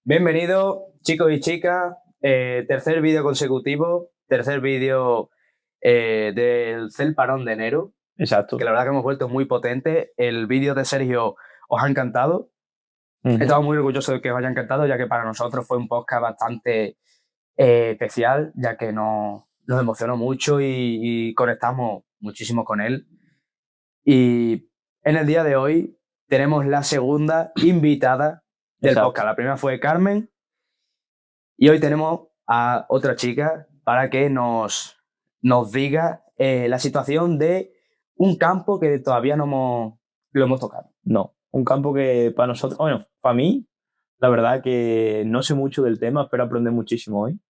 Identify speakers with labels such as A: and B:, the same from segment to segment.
A: Bienvenidos, chicos y chicas. Tercer vídeo consecutivo, tercer vídeo del parón de enero.
B: Exacto.
A: Que la verdad que hemos vuelto muy potente. El vídeo de Sergio os ha encantado. Estamos muy orgullosos de que os haya encantado, ya que para nosotros fue un podcast bastante especial, ya que nos emocionó mucho y conectamos muchísimo con él. Y en el día de hoy tenemos la segunda invitada del
B: Exacto.
A: podcast. La primera fue Carmen. Y hoy tenemos a otra chica para que nos diga la situación de un campo que todavía no lo hemos tocado.
B: No, un campo que para nosotros, bueno, para mí, la verdad que no sé mucho del tema, espero aprender muchísimo hoy,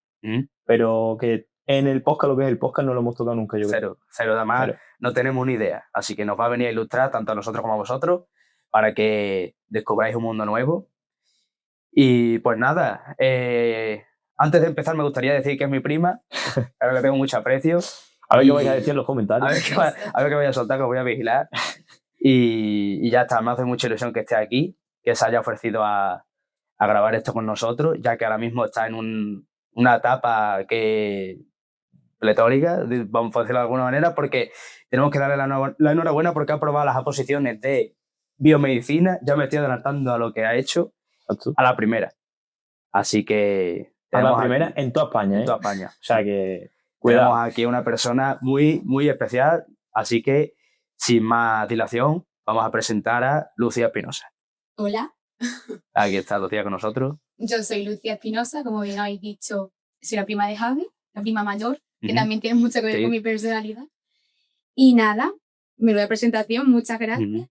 B: pero que en el podcast, lo que es el podcast, no lo hemos tocado nunca, yo creo.
A: Cero, además
B: Cero.
A: No tenemos ni idea, así que nos va a venir a ilustrar tanto a nosotros como a vosotros para que descubráis un mundo nuevo. Y pues nada, antes de empezar me gustaría decir que es mi prima, a la que le tengo mucho aprecio.
B: A ver qué vais a decir en los comentarios.
A: A ver qué voy a soltar, que os voy a vigilar. Y ya está, me hace mucha ilusión que esté aquí, que se haya ofrecido a grabar esto con nosotros, ya que ahora mismo está en una etapa que pletórica, vamos a decirlo de alguna manera, porque tenemos que darle la enhorabuena porque ha aprobado las oposiciones de biomedicina. Ya me estoy adelantando a lo que ha hecho, a la primera. Así que...
B: A la primera
A: aquí,
B: en toda España,
A: en toda España.
B: O sea que...
A: Cuidado.
B: Tenemos
A: aquí una persona muy, muy especial, así que, sin más dilación, vamos a presentar a Lucía Espinosa.
C: Hola.
A: Aquí está Lucía con nosotros.
C: Yo soy Lucía Espinosa, como bien habéis dicho, soy la prima de Javi, la prima mayor, que también tiene mucho que ver con mi personalidad. Y nada, menuda presentación, muchas gracias.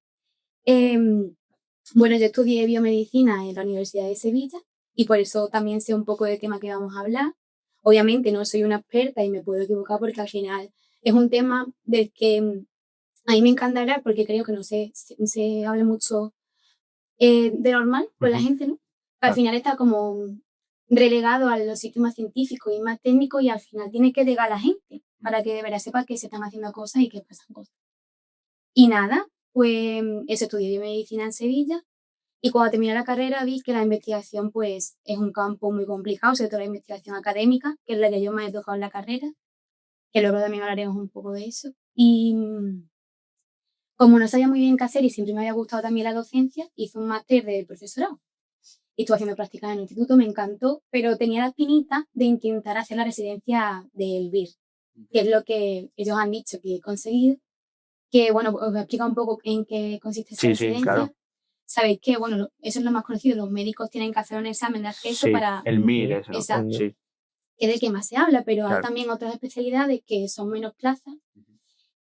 C: Bueno, yo estudié biomedicina en la Universidad de Sevilla y por eso también sé un poco del tema que vamos a hablar. Obviamente no soy una experta y me puedo equivocar porque al final es un tema del que a mí me encanta hablar porque creo que no se habla mucho de normal con la gente, ¿no? Al final está como relegado a los sitios más científicos y más técnicos y al final tiene que llegar a la gente para que de verdad sepa que se están haciendo cosas y que pasan cosas. Y nada, pues eso, estudié biomedicina en Sevilla y cuando terminé la carrera vi que la investigación pues es un campo muy complicado, sobre todo la investigación académica, que es la que yo más he tocado en la carrera, que luego también hablaremos un poco de eso. Y como no sabía muy bien qué hacer y siempre me había gustado también la docencia, hice un máster de profesorado. Y estuve haciendo prácticas en el instituto, me encantó, pero tenía la espinita de intentar hacer la residencia del BIR, que es lo que ellos han dicho que he conseguido. Que, bueno, os voy a explicar un poco en qué consiste esa residencia.
A: Claro.
C: Sabéis que, bueno, eso es lo más conocido, los médicos tienen que hacer un examen de acceso para...
A: el MIR, eso.
C: Exacto. Que es del que más se habla, pero hay también otras especialidades que son menos plazas.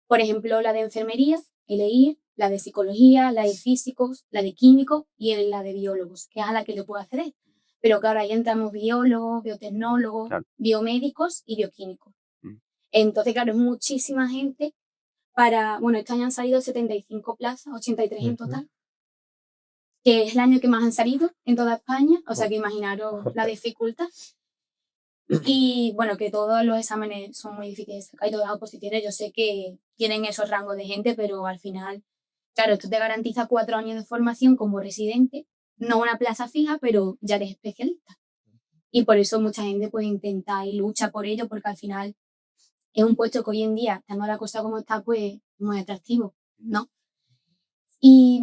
C: Por ejemplo, la de enfermería, LI, la de psicología, la de físicos, la de químicos y la de biólogos, que es a la que yo puedo acceder. Pero claro, ahí entramos biólogos, biotecnólogos, biomédicos y bioquímicos. Entonces, claro, es muchísima gente para... Bueno, este año han salido 75 plazas, 83 en total, que es el año que más han salido en toda España, o sea que imaginaros la dificultad. Y bueno, que todos los exámenes son muy difíciles de sacar y todas las oposiciones yo sé que tienen esos rangos de gente, pero al final, claro, esto te garantiza 4 años de formación como residente, no una plaza fija, pero ya eres especialista. Y por eso mucha gente pues intenta y lucha por ello, porque al final es un puesto que hoy en día, estando la cosa como está, pues muy atractivo, ¿no? Y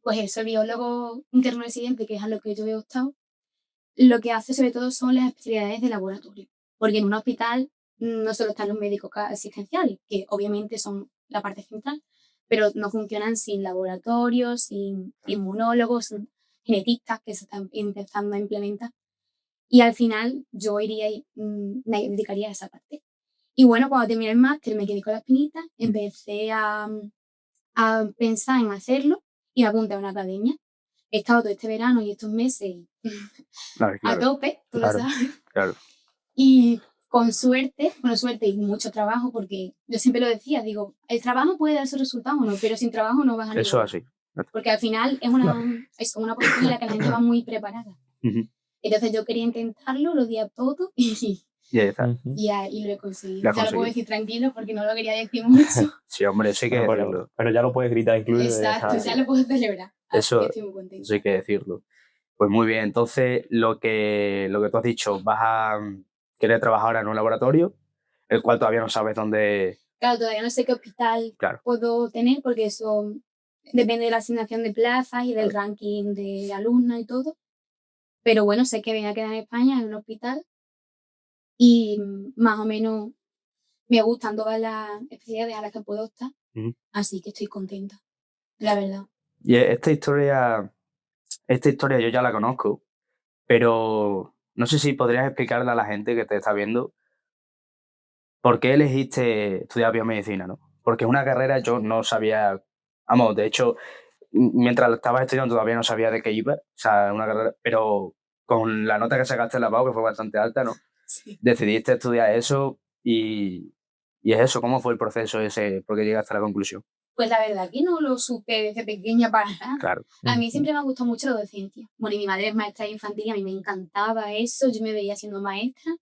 C: pues eso, el biólogo interno residente, que es a lo que yo he optado, lo que hace sobre todo son las especialidades de laboratorio, porque en un hospital no solo están los médicos asistenciales, que obviamente son la parte central, pero no funcionan sin laboratorios, sin inmunólogos, sin genetistas que se están empezando a implementar. Y al final yo iría y me dedicaría a esa parte. Y bueno, cuando terminé el máster me quedé con la espinita, empecé a pensar en hacerlo y me apunté a una academia. He estado todo este verano y estos meses a tope, tú lo sabes.
A: Claro.
C: Y con suerte, suerte y mucho trabajo, porque yo siempre lo decía, digo, el trabajo puede dar su resultado o no, pero sin trabajo no vas a ningún
A: Eso
C: lado.
A: así.
C: Porque al final es una posición en la que la gente va muy preparada. Entonces yo quería intentarlo, lo di a todo y lo he conseguido. Ya lo puedo decir tranquilo porque no lo quería decir mucho.
A: Sí, hombre, eso hay que decirlo.
B: Pero ya lo puedes gritar incluso.
C: Exacto, ya lo puedo celebrar.
A: Eso
C: estoy muy contenta.
A: hay que decirlo. Pues muy bien, entonces lo que tú has dicho, vas a querer trabajar ahora en un laboratorio, el cual todavía no sabes dónde...
C: Claro, todavía no sé qué hospital puedo tener porque eso depende de la asignación de plazas y del ranking de alumnos y todo. Pero bueno, sé que voy a quedar en España en un hospital y más o menos me gustan todas las especialidades a las que puedo optar, así que estoy contenta, la verdad.
A: Y esta historia yo ya la conozco, pero no sé si podrías explicarle a la gente que te está viendo por qué elegiste estudiar biomedicina, ¿no? Porque es una carrera, yo no sabía, vamos, de hecho, mientras lo estabas estudiando todavía no sabía de qué iba, o sea, una carrera, pero con la nota que sacaste en la PAU, que fue bastante alta, ¿no?
C: Sí.
A: Decidiste estudiar eso y es eso, ¿cómo fue el proceso ese? ¿Por qué llegaste a la conclusión?
C: Pues la verdad que no lo supe desde pequeña para nada.
A: Claro.
C: A mí siempre me ha gustado mucho la docencia. Bueno, y mi madre es maestra infantil y a mí me encantaba eso, yo me veía siendo maestra.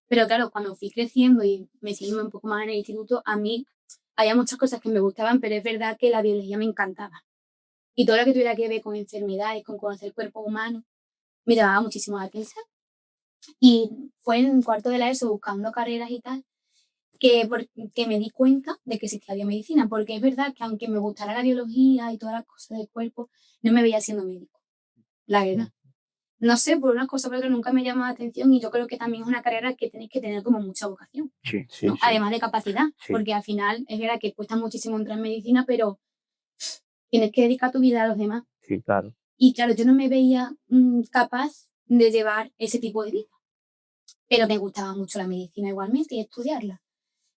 C: Pero claro, cuando fui creciendo y me seguí un poco más en el instituto, a mí había muchas cosas que me gustaban, pero es verdad que la biología me encantaba. Y todo lo que tuviera que ver con enfermedades, con conocer el cuerpo humano, me llamaba muchísimo la atención. Y fue en cuarto de la ESO, buscando carreras y tal, que me di cuenta de que existía biomedicina, porque es verdad que aunque me gustara la biología y todas las cosas del cuerpo, no me veía siendo médico, la verdad. No sé, por una cosa o por otra nunca me llamó la atención y yo creo que también es una carrera que tenéis que tener como mucha vocación,
A: Sí,
C: ¿no? Además de capacidad,
A: Sí.
C: porque al final es verdad que cuesta muchísimo entrar en medicina, pero tienes que dedicar tu vida a los demás.
B: Sí, claro.
C: Y claro, yo no me veía capaz de llevar ese tipo de vida, pero me gustaba mucho la medicina igualmente y estudiarla.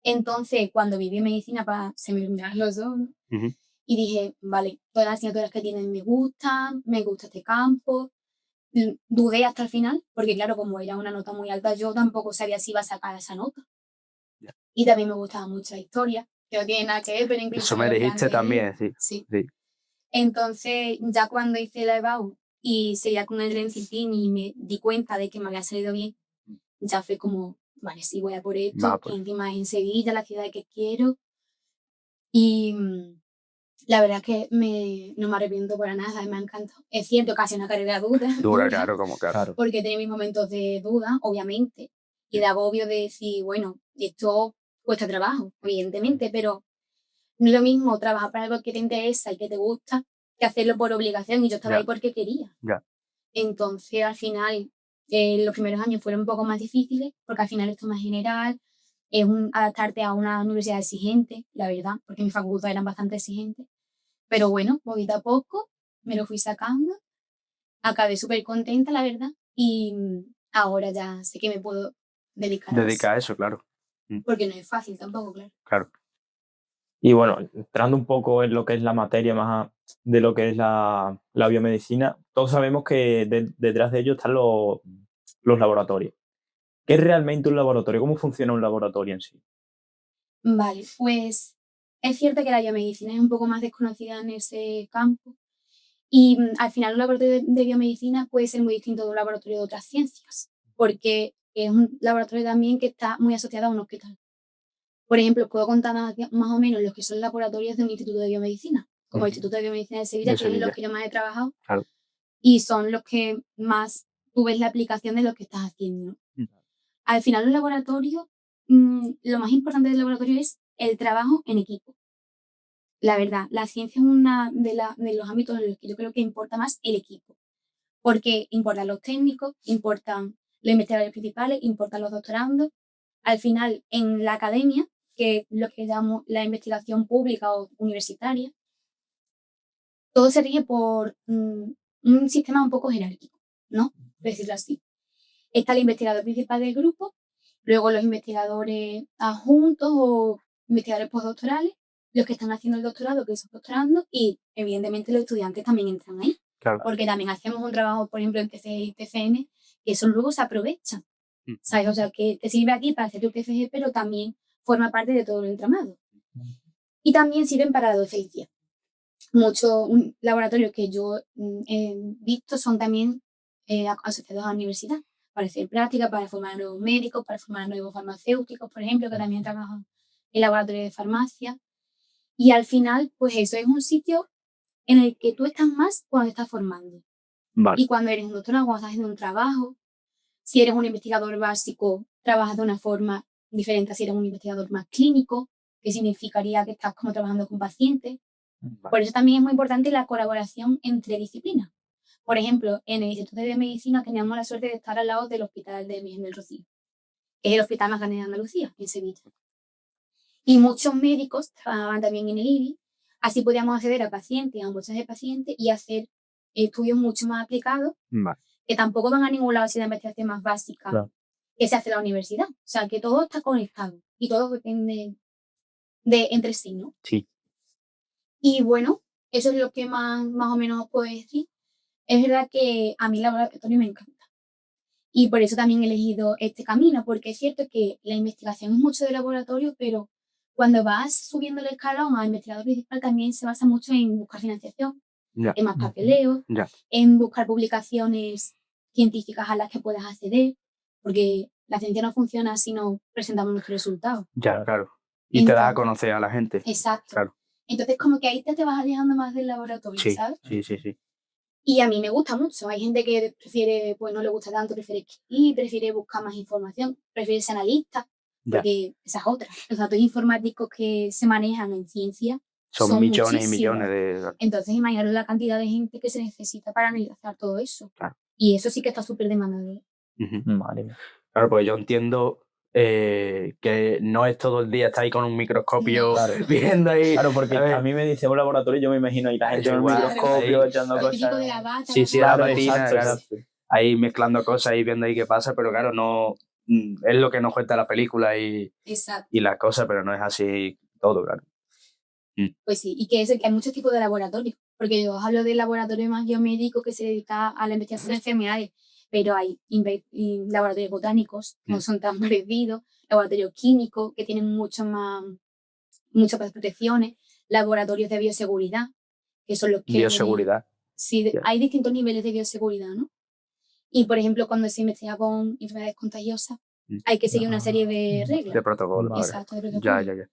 C: Entonces, cuando viví medicina, se me iluminaron los ojos y dije, vale, todas las asignaturas que tienen me gusta este campo. Dudé hasta el final, porque claro, como era una nota muy alta, yo tampoco sabía si iba a sacar esa nota.
A: Ya.
C: Y también me gustaba mucho la historia, que no tiene nada que ver, pero incluso
A: Eso me
C: lo
A: dijiste
C: planteé.
A: también, sí.
C: Sí.
A: Sí.
C: Entonces, ya cuando hice la EBAU y seguía con el Rencitin y me di cuenta de que me había salido bien, ya fue como, vale, sí, voy a por esto,
A: Va,
C: que
A: pues.
C: encima es en Sevilla, la ciudad que quiero. Y la verdad es que no me arrepiento para nada, me ha encantado. Es cierto que ha sido una carrera dura,
A: Dura, claro, como claro.
C: porque he tenido mis momentos de duda, obviamente, y de agobio de decir, bueno, esto cuesta trabajo, evidentemente, pero no es lo mismo trabajar para algo que te interesa y que te gusta que hacerlo por obligación, y yo estaba ahí porque quería.
A: Ya.
C: Entonces, al final, los primeros años fueron un poco más difíciles, porque al final esto es más general, es adaptarte a una universidad exigente, la verdad, porque mi facultad eran bastante exigentes. Pero bueno, poquito a poco me lo fui sacando, acabé súper contenta, la verdad, y ahora ya sé que me puedo dedicar
A: a eso, claro.
C: porque no es fácil tampoco, claro.
A: Claro.
B: Y bueno, entrando un poco en lo que es la materia más de lo que es la biomedicina, todos sabemos que detrás de ello están los laboratorios. ¿Qué es realmente un laboratorio? ¿Cómo funciona un laboratorio en sí?
C: Vale, pues es cierto que la biomedicina es un poco más desconocida en ese campo y al final un laboratorio de biomedicina puede ser muy distinto de un laboratorio de otras ciencias, porque es un laboratorio también que está muy asociado a un hospital. Por ejemplo, puedo contar más o menos los que son laboratorios de un instituto de biomedicina, como el Instituto de Biomedicina de Sevilla, que es en los que yo más he trabajado,
A: Claro.
C: y son los que más tú ves la aplicación de lo que estás haciendo, ¿no? Al final, los laboratorios, lo más importante del laboratorio es el trabajo en equipo. La verdad, la ciencia es uno de los ámbitos en los que yo creo que importa más el equipo, porque importan los técnicos, importan los investigadores principales, importan los doctorandos. Al final, en la academia, que es lo que llamamos la investigación pública o universitaria, todo se rige por un sistema un poco jerárquico, ¿no? Por decirlo así. Está el investigador principal del grupo, luego los investigadores adjuntos o investigadores postdoctorales, los que están haciendo el doctorado, que son doctorando, y evidentemente los estudiantes también entran ahí.
A: Claro.
C: Porque también hacemos un trabajo, por ejemplo, en TFG y TFM, que eso luego se aprovecha. ¿Sabes? O sea, que te sirve aquí para hacer tu TFG, pero también forma parte de todo el entramado. Y también sirven para la docencia. Muchos laboratorios que yo he visto son también asociados a la universidad, para hacer práctica, para formar a nuevos médicos, para formar a nuevos farmacéuticos, por ejemplo, que también trabajan en laboratorios de farmacia. Y al final, pues eso es un sitio en el que tú estás más cuando estás formando.
A: Vale.
C: Y cuando eres un doctorado, cuando estás haciendo un trabajo, si eres un investigador básico, trabajas de una forma diferente a si eres un investigador más clínico, que significaría que estás como trabajando con pacientes.
A: Vale.
C: Por eso también es muy importante la colaboración entre disciplinas. Por ejemplo, en el Instituto de Medicina teníamos la suerte de estar al lado del Hospital de Virgen del Rocío, que es el hospital más grande de Andalucía, en Sevilla. Y muchos médicos trabajaban también en el IBI, así podíamos acceder a pacientes, a muestras de pacientes y hacer estudios mucho más aplicados,
A: Vale.
C: que tampoco van a ningún lado si la investigación más básica
B: Claro.
C: que se hace en la universidad. O sea, que todo está conectado y todo depende de entre sí, ¿no?
A: Sí.
C: Y bueno, eso es lo que más o menos os puedo decir. Es verdad que a mí el laboratorio me encanta. Y por eso también he elegido este camino, porque es cierto que la investigación es mucho de laboratorio, pero cuando vas subiendo el escalón a investigador principal también se basa mucho en buscar financiación,
A: Ya.
C: en más papeleo,
A: Ya.
C: en buscar publicaciones científicas a las que puedas acceder, porque la ciencia no funciona si no presentamos nuestros resultados.
A: Ya, claro. Y te da a conocer a la gente.
C: Exacto.
A: Claro.
C: Entonces como que ahí te vas alejando más del laboratorio,
A: Sí,
C: ¿sabes?
A: sí.
C: Y a mí me gusta mucho. Hay gente que prefiere, pues no le gusta tanto, prefiere escribir, prefiere buscar más información, prefiere ser analista, porque esa es otra. Los datos informáticos que se manejan en ciencia
A: Son millones
C: muchísimos.
A: y millones de...
C: Entonces, imaginaros la cantidad de gente que se necesita para analizar todo eso.
A: Claro.
C: Y eso sí que está súper demandado.
B: Madre mía.
A: Claro, pues yo entiendo que no es todo el día estar ahí con un microscopio
B: Claro.
A: viendo ahí.
B: Claro, porque a mí me dice un laboratorio y yo me imagino ahí la gente con el
A: Igual,
B: microscopio
A: ahí.
B: echando
C: Lo típico
B: cosas.
C: de la bata.
A: Sí,
C: la
A: la
C: bata.
A: batina,
B: exacto,
A: claro.
B: exacto.
A: Ahí mezclando cosas y viendo ahí qué pasa, pero claro, no es lo que nos cuenta la película y
C: Exacto.
A: las cosas, pero no es así todo, claro.
C: Pues sí, y que hay muchos tipos de laboratorios, porque yo os hablo del laboratorio más biomédico que se dedica a la investigación de enfermedades, pero hay laboratorios botánicos, que no son tan parecidos, laboratorios químicos, que tienen muchas más protecciones, laboratorios de bioseguridad, que son los que...
A: Bioseguridad.
C: Sí, hay distintos niveles de bioseguridad, ¿no? Y, por ejemplo, cuando se investiga con enfermedades contagiosas, hay que seguir una serie de reglas.
A: De protocolo.
C: Exacto, de protocolo.
A: Ya.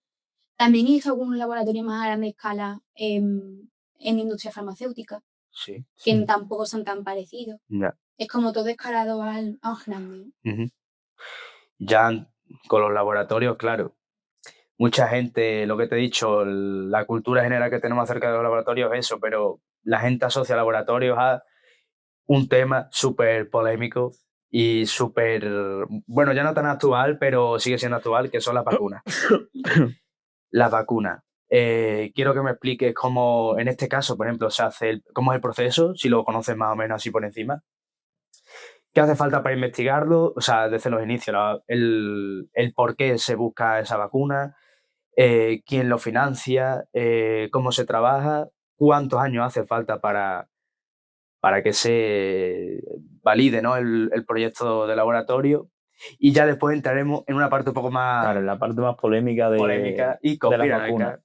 C: También he visto algunos laboratorios más a gran escala en industria farmacéutica,
A: Sí.
C: que tampoco son tan parecidos.
A: Ya.
C: Es como todo escalado al grande, ¿no?
A: Ya con los laboratorios, claro. Mucha gente, lo que te he dicho, la cultura general que tenemos acerca de los laboratorios es eso, pero la gente asocia laboratorios a un tema súper polémico y súper, bueno, ya no tan actual, pero sigue siendo actual, que son las vacunas. Las vacunas. Quiero que me expliques cómo, en este caso, por ejemplo, se hace cómo es el proceso, si lo conoces más o menos así por encima. ¿Qué hace falta para investigarlo? O sea, desde los inicios, el por qué se busca esa vacuna, quién lo financia, cómo se trabaja, cuántos años hace falta para que se valide, ¿no? el proyecto de laboratorio. Y ya después entraremos en una parte un poco más...
B: Claro, en la parte más polémica
A: y
B: de la vacuna.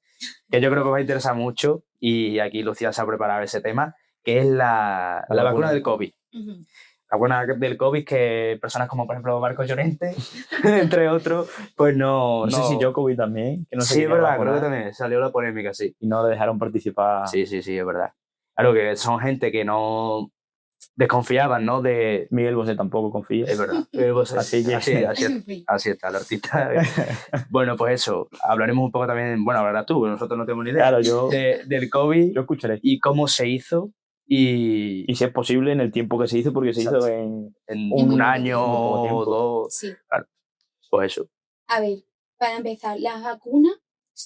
A: Que yo creo que os va a interesar mucho, y aquí Lucía se ha preparado ese tema, que es la vacuna del COVID. La vacuna del COVID, que personas como, por ejemplo, Marcos Llorente, entre otros, pues no...
B: No sé si Djokovic también. Que no
A: sí, es verdad, creo que también salió la polémica, sí.
B: Y no le dejaron participar.
A: Sí, es verdad. Claro que son gente que no desconfiaban, ¿no? De...
B: Miguel Bosé tampoco confía.
A: Es verdad. Así está el artista. Bueno, pues eso. Hablaremos un poco también, bueno, hablarás tú, nosotros no tenemos ni idea.
B: Claro,
A: del COVID.
B: Yo escucharé.
A: Y cómo se hizo. Y
B: si es posible en el tiempo que se hizo, porque se hizo en
A: un año o dos.
C: Sí.
A: Claro. Pues eso.
C: A ver, para empezar, las vacunas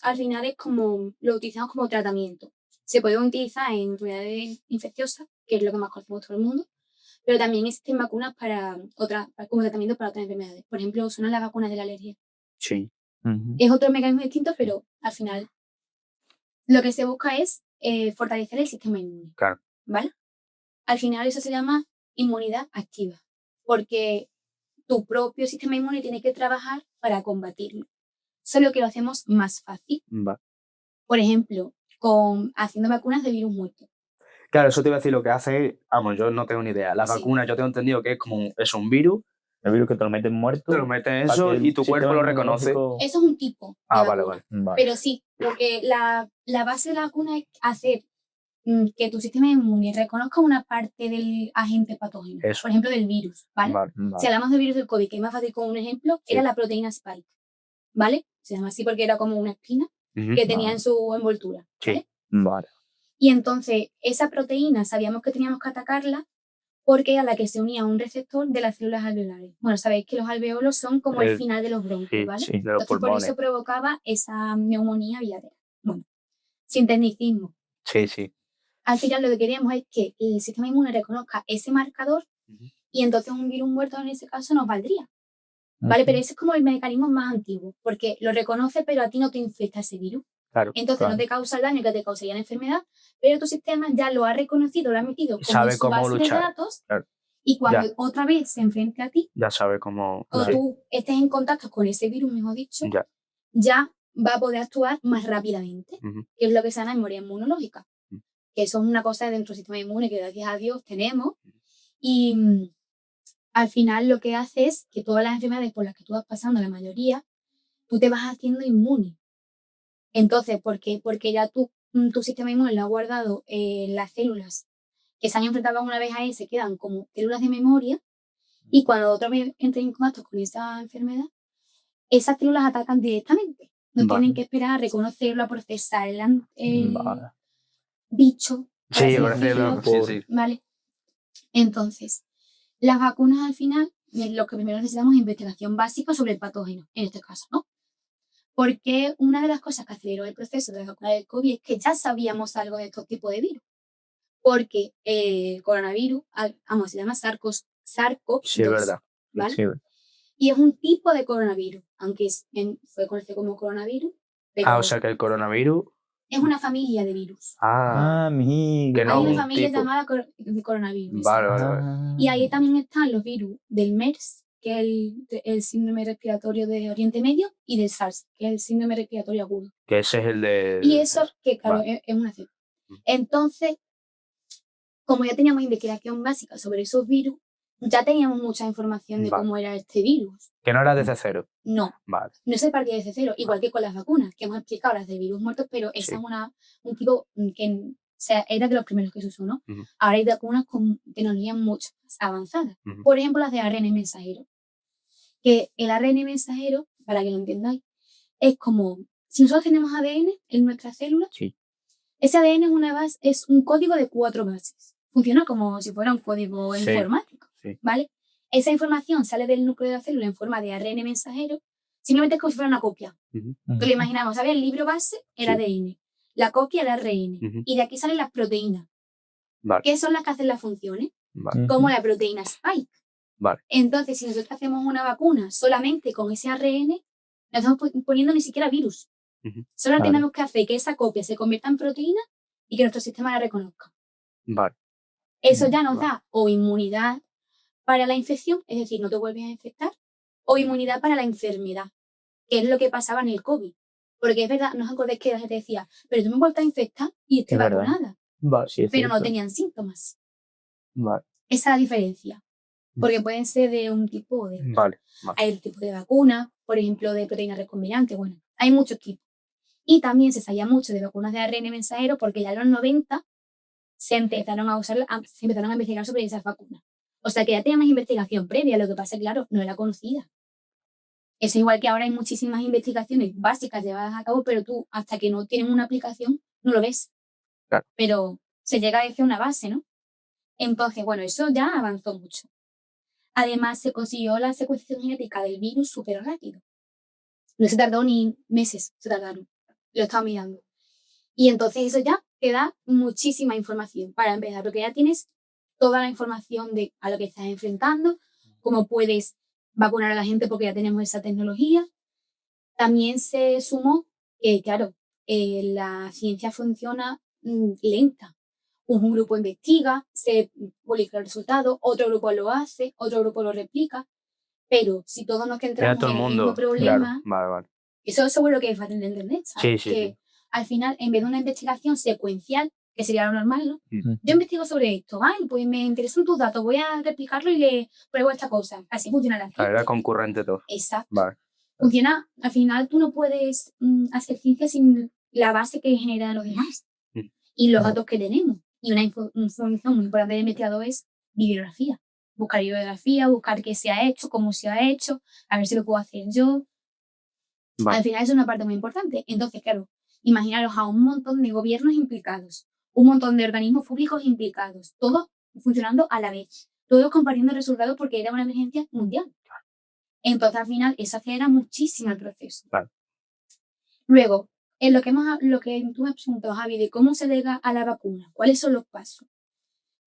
C: al final es como, lo utilizamos como tratamiento. Se puede utilizar en enfermedades infecciosas, que es lo que más conocemos todo el mundo, pero también existen vacunas como tratamiento para otras enfermedades. Por ejemplo, son las vacunas de la alergia.
A: Sí.
C: Es otro mecanismo distinto, pero al final lo que se busca es fortalecer el sistema inmune.
A: Claro.
C: ¿Vale? Al final eso se llama inmunidad activa, porque tu propio sistema inmune tiene que trabajar para combatirlo. Solo que lo hacemos más fácil.
A: Va.
C: Por ejemplo, haciendo vacunas de virus muerto.
A: Claro, eso te iba a decir lo que hace, vamos, yo no tengo ni idea. Las vacunas yo tengo entendido que es como un virus.
B: El virus que te lo meten muerto.
A: Te lo meten eso y tu cuerpo lo reconoce.
C: Eso es un tipo.
A: Vale.
C: Pero sí, porque la base de la vacuna es hacer que tu sistema inmune reconozca una parte del agente patógeno,
A: Eso.
C: por ejemplo, del virus, ¿vale?
A: Vale.
C: Si hablamos del virus del COVID, que es más fácil con un ejemplo,
A: Sí.
C: era la proteína Spike, ¿vale? Se llama así porque era como una espina que tenía en su envoltura, ¿vale?
A: Sí.
B: Vale.
C: Y entonces, esa proteína sabíamos que teníamos que atacarla porque era la que se unía a un receptor de las células alveolares. Bueno, sabéis que los alveolos son como el final de los bronquios,
A: Sí,
C: ¿vale?
B: sí,
A: de los
C: Entonces, por
A: pulmones.
C: eso provocaba esa neumonía bilateral. Bueno, sin tecnicismo.
A: Sí.
C: Al final lo que queríamos es que el sistema inmune reconozca ese marcador y entonces un virus muerto en ese caso nos valdría. ¿Vale? Pero ese es como el mecanismo más antiguo, porque lo reconoce pero a ti no te infecta ese virus.
A: Claro.
C: Entonces no te causa el daño que te causaría la enfermedad, pero tu sistema ya lo ha reconocido, lo ha metido como
A: Sabe
C: en su
A: cómo
C: base de
A: luchar.
C: datos
A: Claro.
C: y cuando otra vez se enfrente a ti
A: Ya sabe cómo.
C: o
A: Sí.
C: tú estés en contacto con ese virus, mejor dicho, ya va a poder actuar más rápidamente, que es lo que se llama memoria inmunológica, que eso es una cosa dentro del sistema inmune que gracias a Dios tenemos y al final lo que hace es que todas las enfermedades por las que tú vas pasando, la mayoría, tú te vas haciendo inmune. Entonces, ¿por qué? Porque ya tu sistema inmune lo ha guardado las células que se han enfrentado una vez a él, se quedan como células de memoria y cuando otra vez entren en contacto con esa enfermedad, esas células atacan directamente. No tienen que esperar a reconocerlo, a procesar el bicho.
A: Sí,
C: por
A: por
C: así
A: decirlo.
C: decirlo.
A: Sí.
C: ¿Vale? Entonces, las vacunas al final, lo que primero necesitamos es investigación básica sobre el patógeno, en este caso, ¿no? Porque una de las cosas que aceleró el proceso de la vacuna del COVID es que ya sabíamos algo de estos tipos de virus. Porque el coronavirus, se llama SARS-CoV-2,
A: Sí, es verdad.
C: ¿vale?
B: Sí.
C: Y es un tipo de coronavirus, aunque fue conocido como coronavirus. Pero
A: O sea que el coronavirus.
C: es una familia de virus.
B: Amigo.
A: Que no
C: Hay
A: es
C: una
A: un
C: familia
A: tipo.
C: llamada coronavirus.
A: Vale.
C: Y ahí también están los virus del MERS, que es el síndrome respiratorio de Oriente Medio, y del SARS, que es el síndrome respiratorio agudo.
A: Que ese es el de.
C: Y eso, que claro, es una cepa. Entonces, como ya teníamos investigación básica sobre esos virus, ya teníamos mucha información de cómo era este virus.
A: Que no era desde cero.
C: No.
A: Vale.
C: No se partía desde cero, igual que con las vacunas, que hemos explicado las de virus muertos, pero esa es un tipo que era de los primeros que se usó, ¿no? Ahora hay vacunas con tecnologías mucho más avanzadas. Por ejemplo, las de ARN mensajero. Que el ARN mensajero, para que lo entendáis, es como, si nosotros tenemos ADN en nuestras células, ese ADN es un código de 4 bases. Funciona como si fuera un código informático, ¿vale? Esa información sale del núcleo de la célula en forma de ARN mensajero, simplemente es como si fuera una copia. Lo imaginamos, ¿sabes? El libro base, el ADN, la copia, el ARN, y de aquí salen las proteínas. ¿Qué son las que hacen las funciones? Como la proteína Spike. Entonces, si nosotros hacemos una vacuna solamente con ese ARN, no estamos poniendo ni siquiera virus. Solo tenemos que hacer que esa copia se convierta en proteína y que nuestro sistema la reconozca. Eso ya nos da o inmunidad para la infección, es decir, no te vuelves a infectar, o inmunidad para la enfermedad, que es lo que pasaba en el COVID. Porque es verdad, no os acordáis que la gente decía, pero tú me vuelves a infectar y estoy vacunada. Pero no tenían síntomas. Esa es la diferencia. Porque pueden ser de un tipo o de otro. Hay el tipo de vacuna, por ejemplo, de proteína recombinante, bueno, hay muchos tipos. Y también se sabía mucho de vacunas de ARN mensajero porque ya en los 90 se empezaron a investigar sobre esas vacunas. O sea que ya teníamos investigación previa, lo que pasa es que, claro, no era conocida. Es igual que ahora hay muchísimas investigaciones básicas llevadas a cabo, pero tú, hasta que no tienen una aplicación, no lo ves. Pero se llega a decir una base, ¿no? Entonces, bueno, eso ya avanzó mucho. Además, se consiguió la secuenciación genética del virus súper rápido. No se tardó ni meses, se tardaron. Lo estaba mirando. Y entonces eso ya te da muchísima información para empezar, porque ya tienes toda la información de a lo que estás enfrentando, cómo puedes vacunar a la gente porque ya tenemos esa tecnología. También se sumó que, claro, la ciencia funciona lenta. Un grupo investiga, se publica el resultado, otro grupo lo hace, otro grupo lo replica, pero si todos nos centramos en el mismo problema, eso seguro que es fácil de entender, ¿sabes? Que al final, en vez de una investigación secuencial, que sería lo normal, ¿no? Yo investigo sobre esto, pues me interesan tus datos, voy a replicarlo y le pruebo esta cosa. Así funciona la ciencia.
A: Era concurrente todo.
C: Exacto. Funciona, al final tú no puedes hacer ciencia sin la base que generan los demás. y los datos que tenemos. Y una información muy importante del investigador es bibliografía. Buscar bibliografía, buscar qué se ha hecho, cómo se ha hecho, a ver si lo puedo hacer yo. Al final es una parte muy importante. Entonces, claro, imaginaros a un montón de gobiernos implicados, un montón de organismos públicos implicados, todos funcionando a la vez, todos compartiendo resultados porque era una emergencia mundial. Entonces, al final, eso acelera muchísimo el proceso.
A: Claro.
C: Luego, en lo que tú me has preguntado, Javi, de cómo se llega a la vacuna, ¿cuáles son los pasos?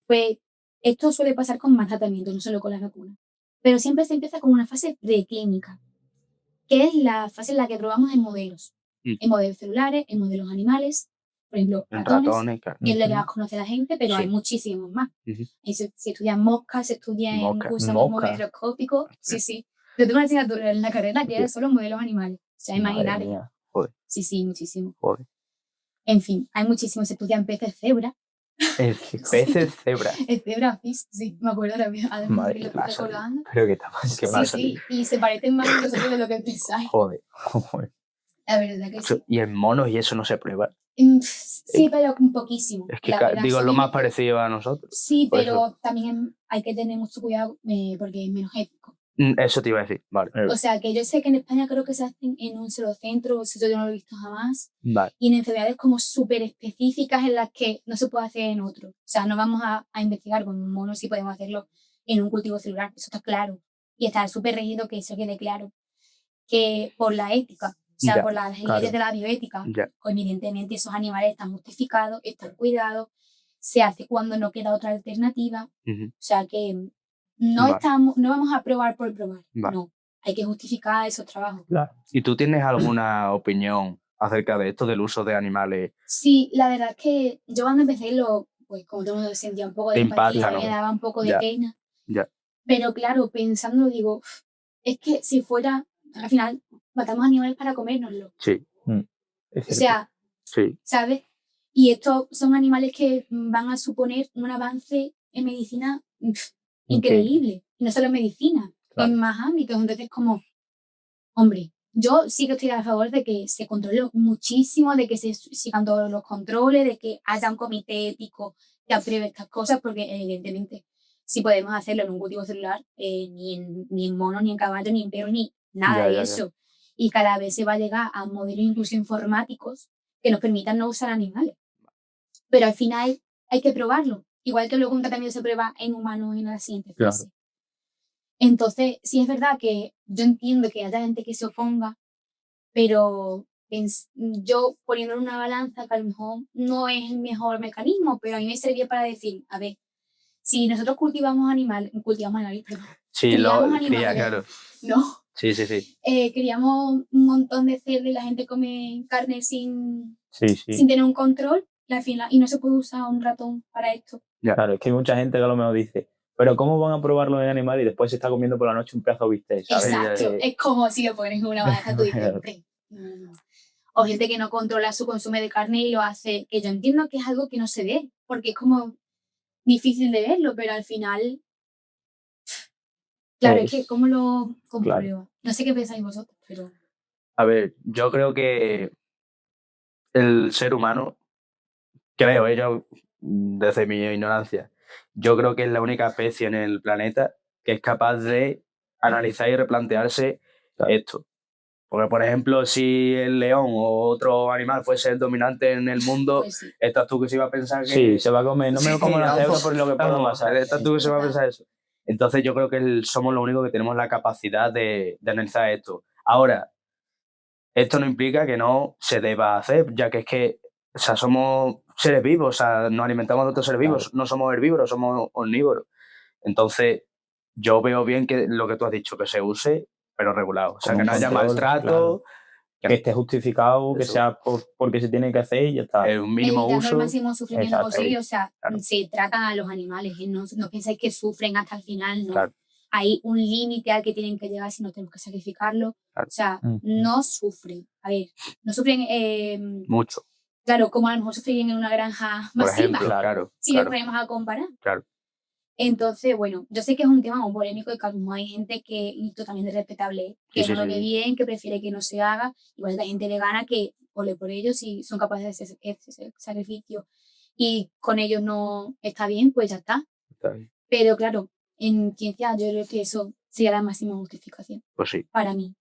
C: Pues esto suele pasar con más tratamientos, no solo con las vacunas. Pero siempre se empieza con una fase preclínica, que es la fase en la que probamos en modelos. En modelos celulares, en modelos animales, por ejemplo,
A: En
C: ratones,
A: ratones, claro.
C: que es lo que más conoce la gente, pero
A: Sí.
C: hay muchísimos más.
A: Ujú.
C: Y se estudian moscas, se estudian
A: Moscas.
C: cursos
B: Moscas.
C: microscópicos. Sí. Yo tengo una asignatura en la carrera que era solo modelos animales. O sea,
B: Madre
C: imaginar.
B: mía.
C: Sí, muchísimo.
A: Joder.
C: En fin, hay muchísimos. Se estudian peces cebra.
A: Peces cebra.
C: El zebra fish, sí, me acuerdo ahora mismo.
B: Madre,
C: Lo
B: ¿qué
C: estoy
B: pasa?
C: recordando.
B: Pero ¿qué pasa? ¿Qué pasa?
C: Sí, y se parecen más a nosotros de lo que pensáis.
A: Joder.
C: La verdad que sí.
A: Y en monos y eso no se prueba.
C: Sí, pero un poquísimo.
A: Es que
C: La verdad,
A: digo, es lo más
C: solamente-
A: parecido a nosotros.
C: Sí,
A: por
C: pero también hay que tener mucho cuidado porque es menos ético.
A: Eso te iba a decir. Vale.
C: O sea, que yo sé que en España creo que se hacen en un solo centro, eso yo no lo he visto jamás,
A: Vale.
C: y en enfermedades como súper específicas en las que no se puede hacer en otro. O sea, no vamos a investigar con un mono si podemos hacerlo en un cultivo celular, eso está claro. Y está súper regido que eso quede claro. Que por la ética, o sea,
A: Ya,
C: por las leyes
B: claro.
C: de la bioética,
A: Ya.
C: pues evidentemente esos animales están justificados, están cuidados, se hace cuando no queda otra alternativa.
A: Ujú.
C: O sea que no
A: Vale.
C: no vamos a probar por probar,
A: Vale.
C: no. Hay que justificar esos trabajos.
B: Claro.
A: ¿Y tú tienes alguna opinión acerca de esto, del uso de animales?
C: Sí, la verdad es que yo cuando empecé, pues como todo el mundo sentía un poco de
A: Te
C: empatía,
A: impacta, ¿no?
C: me daba un poco de
A: Ya.
C: pena.
A: Ya.
C: Pero claro, pensando, digo, es que si fuera, al final, matamos animales para comérnoslo.
A: Sí.
B: Es
C: O
B: cierto.
C: sea,
A: Sí.
C: ¿sabes? Y estos son animales que van a suponer un avance en medicina increíble. Y no solo en medicina,
B: Claro.
C: en más ámbitos. Entonces, como, hombre, yo sí que estoy a favor de que se controle muchísimo, de que se sigan todos los controles, de que haya un comité ético que apruebe estas cosas, porque evidentemente si podemos hacerlo en un cultivo celular, ni en mono, ni en caballo, ni en perro, ni nada de eso. Y cada vez se va a llegar a modelos incluso informáticos que nos permitan no usar animales. Pero al final hay que probarlo. Igual que luego un tratamiento se prueba en humanos en la siguiente fase.
B: Claro.
C: Entonces, sí es verdad que yo entiendo que haya gente que se oponga, pero yo poniéndolo en una balanza, que a lo mejor no es el mejor mecanismo, pero a mí me servía para decir, a ver, si nosotros cultivamos animales, perdón.
A: Sí,
C: Criamos
A: cría,
C: animales.
A: claro.
C: No.
A: Sí.
C: Criamos un montón de cerdos y la gente come carne sin
B: Sí.
C: tener un control y no se puede usar un ratón para esto.
A: Ya.
B: Claro, es que hay mucha gente que a lo mejor dice, pero ¿cómo van a probarlo en animales y después se está comiendo por la noche un pedazo de bistec, ¿sabes?
C: Exacto, es como si lo pones en una balanza, tú dices, o gente que no controla su consumo de carne y lo hace, que yo entiendo que es algo que no se ve, porque es como difícil de verlo, pero al final, claro, es que ¿cómo lo comprueba?
B: Claro.
C: No sé qué pensáis vosotros, pero...
A: A ver, yo creo que el ser humano, creo, yo, desde mi ignorancia, yo creo que es la única especie en el planeta que es capaz de analizar y replantearse esto. Porque, por ejemplo, si el león o otro animal fuese el dominante en el mundo,
C: Pues sí.
A: estás tú que se iba a pensar que...
B: Sí, se va a comer, no me como la cebra por lo que puedo
A: Vamos,
B: pasar.
A: estás tú que se va a pensar eso. Entonces yo creo que somos los únicos que tenemos la capacidad de analizar esto. Ahora, esto no implica que no se deba hacer, ya que es que, o sea, somos seres vivos, o sea, nos alimentamos de otros seres vivos,
B: Claro.
A: no somos herbívoros, somos omnívoros. Entonces, yo veo bien que lo que tú has dicho, que se use, pero regulado. O sea,
B: Con
A: que
B: un
A: no haya
B: control,
A: maltrato,
B: claro. Que esté justificado, que
A: Eso.
B: sea porque se tiene que hacer y ya está.
A: un mínimo
C: Evitando el
A: uso.
C: máximo sufrimiento
B: Exacto.
C: posible, o sea,
A: Claro.
C: se tratan a los animales, no pensáis que sufren hasta el final, no.
A: Claro.
C: Hay un límite al que tienen que llegar si no tenemos que sacrificarlo.
A: Claro.
C: O sea,
B: Ujú.
C: no sufren. A ver, no sufren,
A: Mucho,
C: claro, como a lo mejor sufrirían en una granja
A: por
C: masiva,
A: ejemplo, claro.
C: si nos ponemos a comparar.
A: Claro.
C: Entonces, bueno, yo sé que es un tema muy polémico y que a lo mejor hay gente que, y totalmente respetable, que
A: Sí,
C: no lo ve
A: sí.
C: bien, que prefiere que no se haga, igual que hay gente vegana que ole por ellos si son capaces de hacer ese sacrificio. y con ellos no está bien, pues ya está.
A: Está bien.
C: Pero claro, en ciencia yo creo que eso sería la máxima justificación
A: Pues sí.
C: para mí.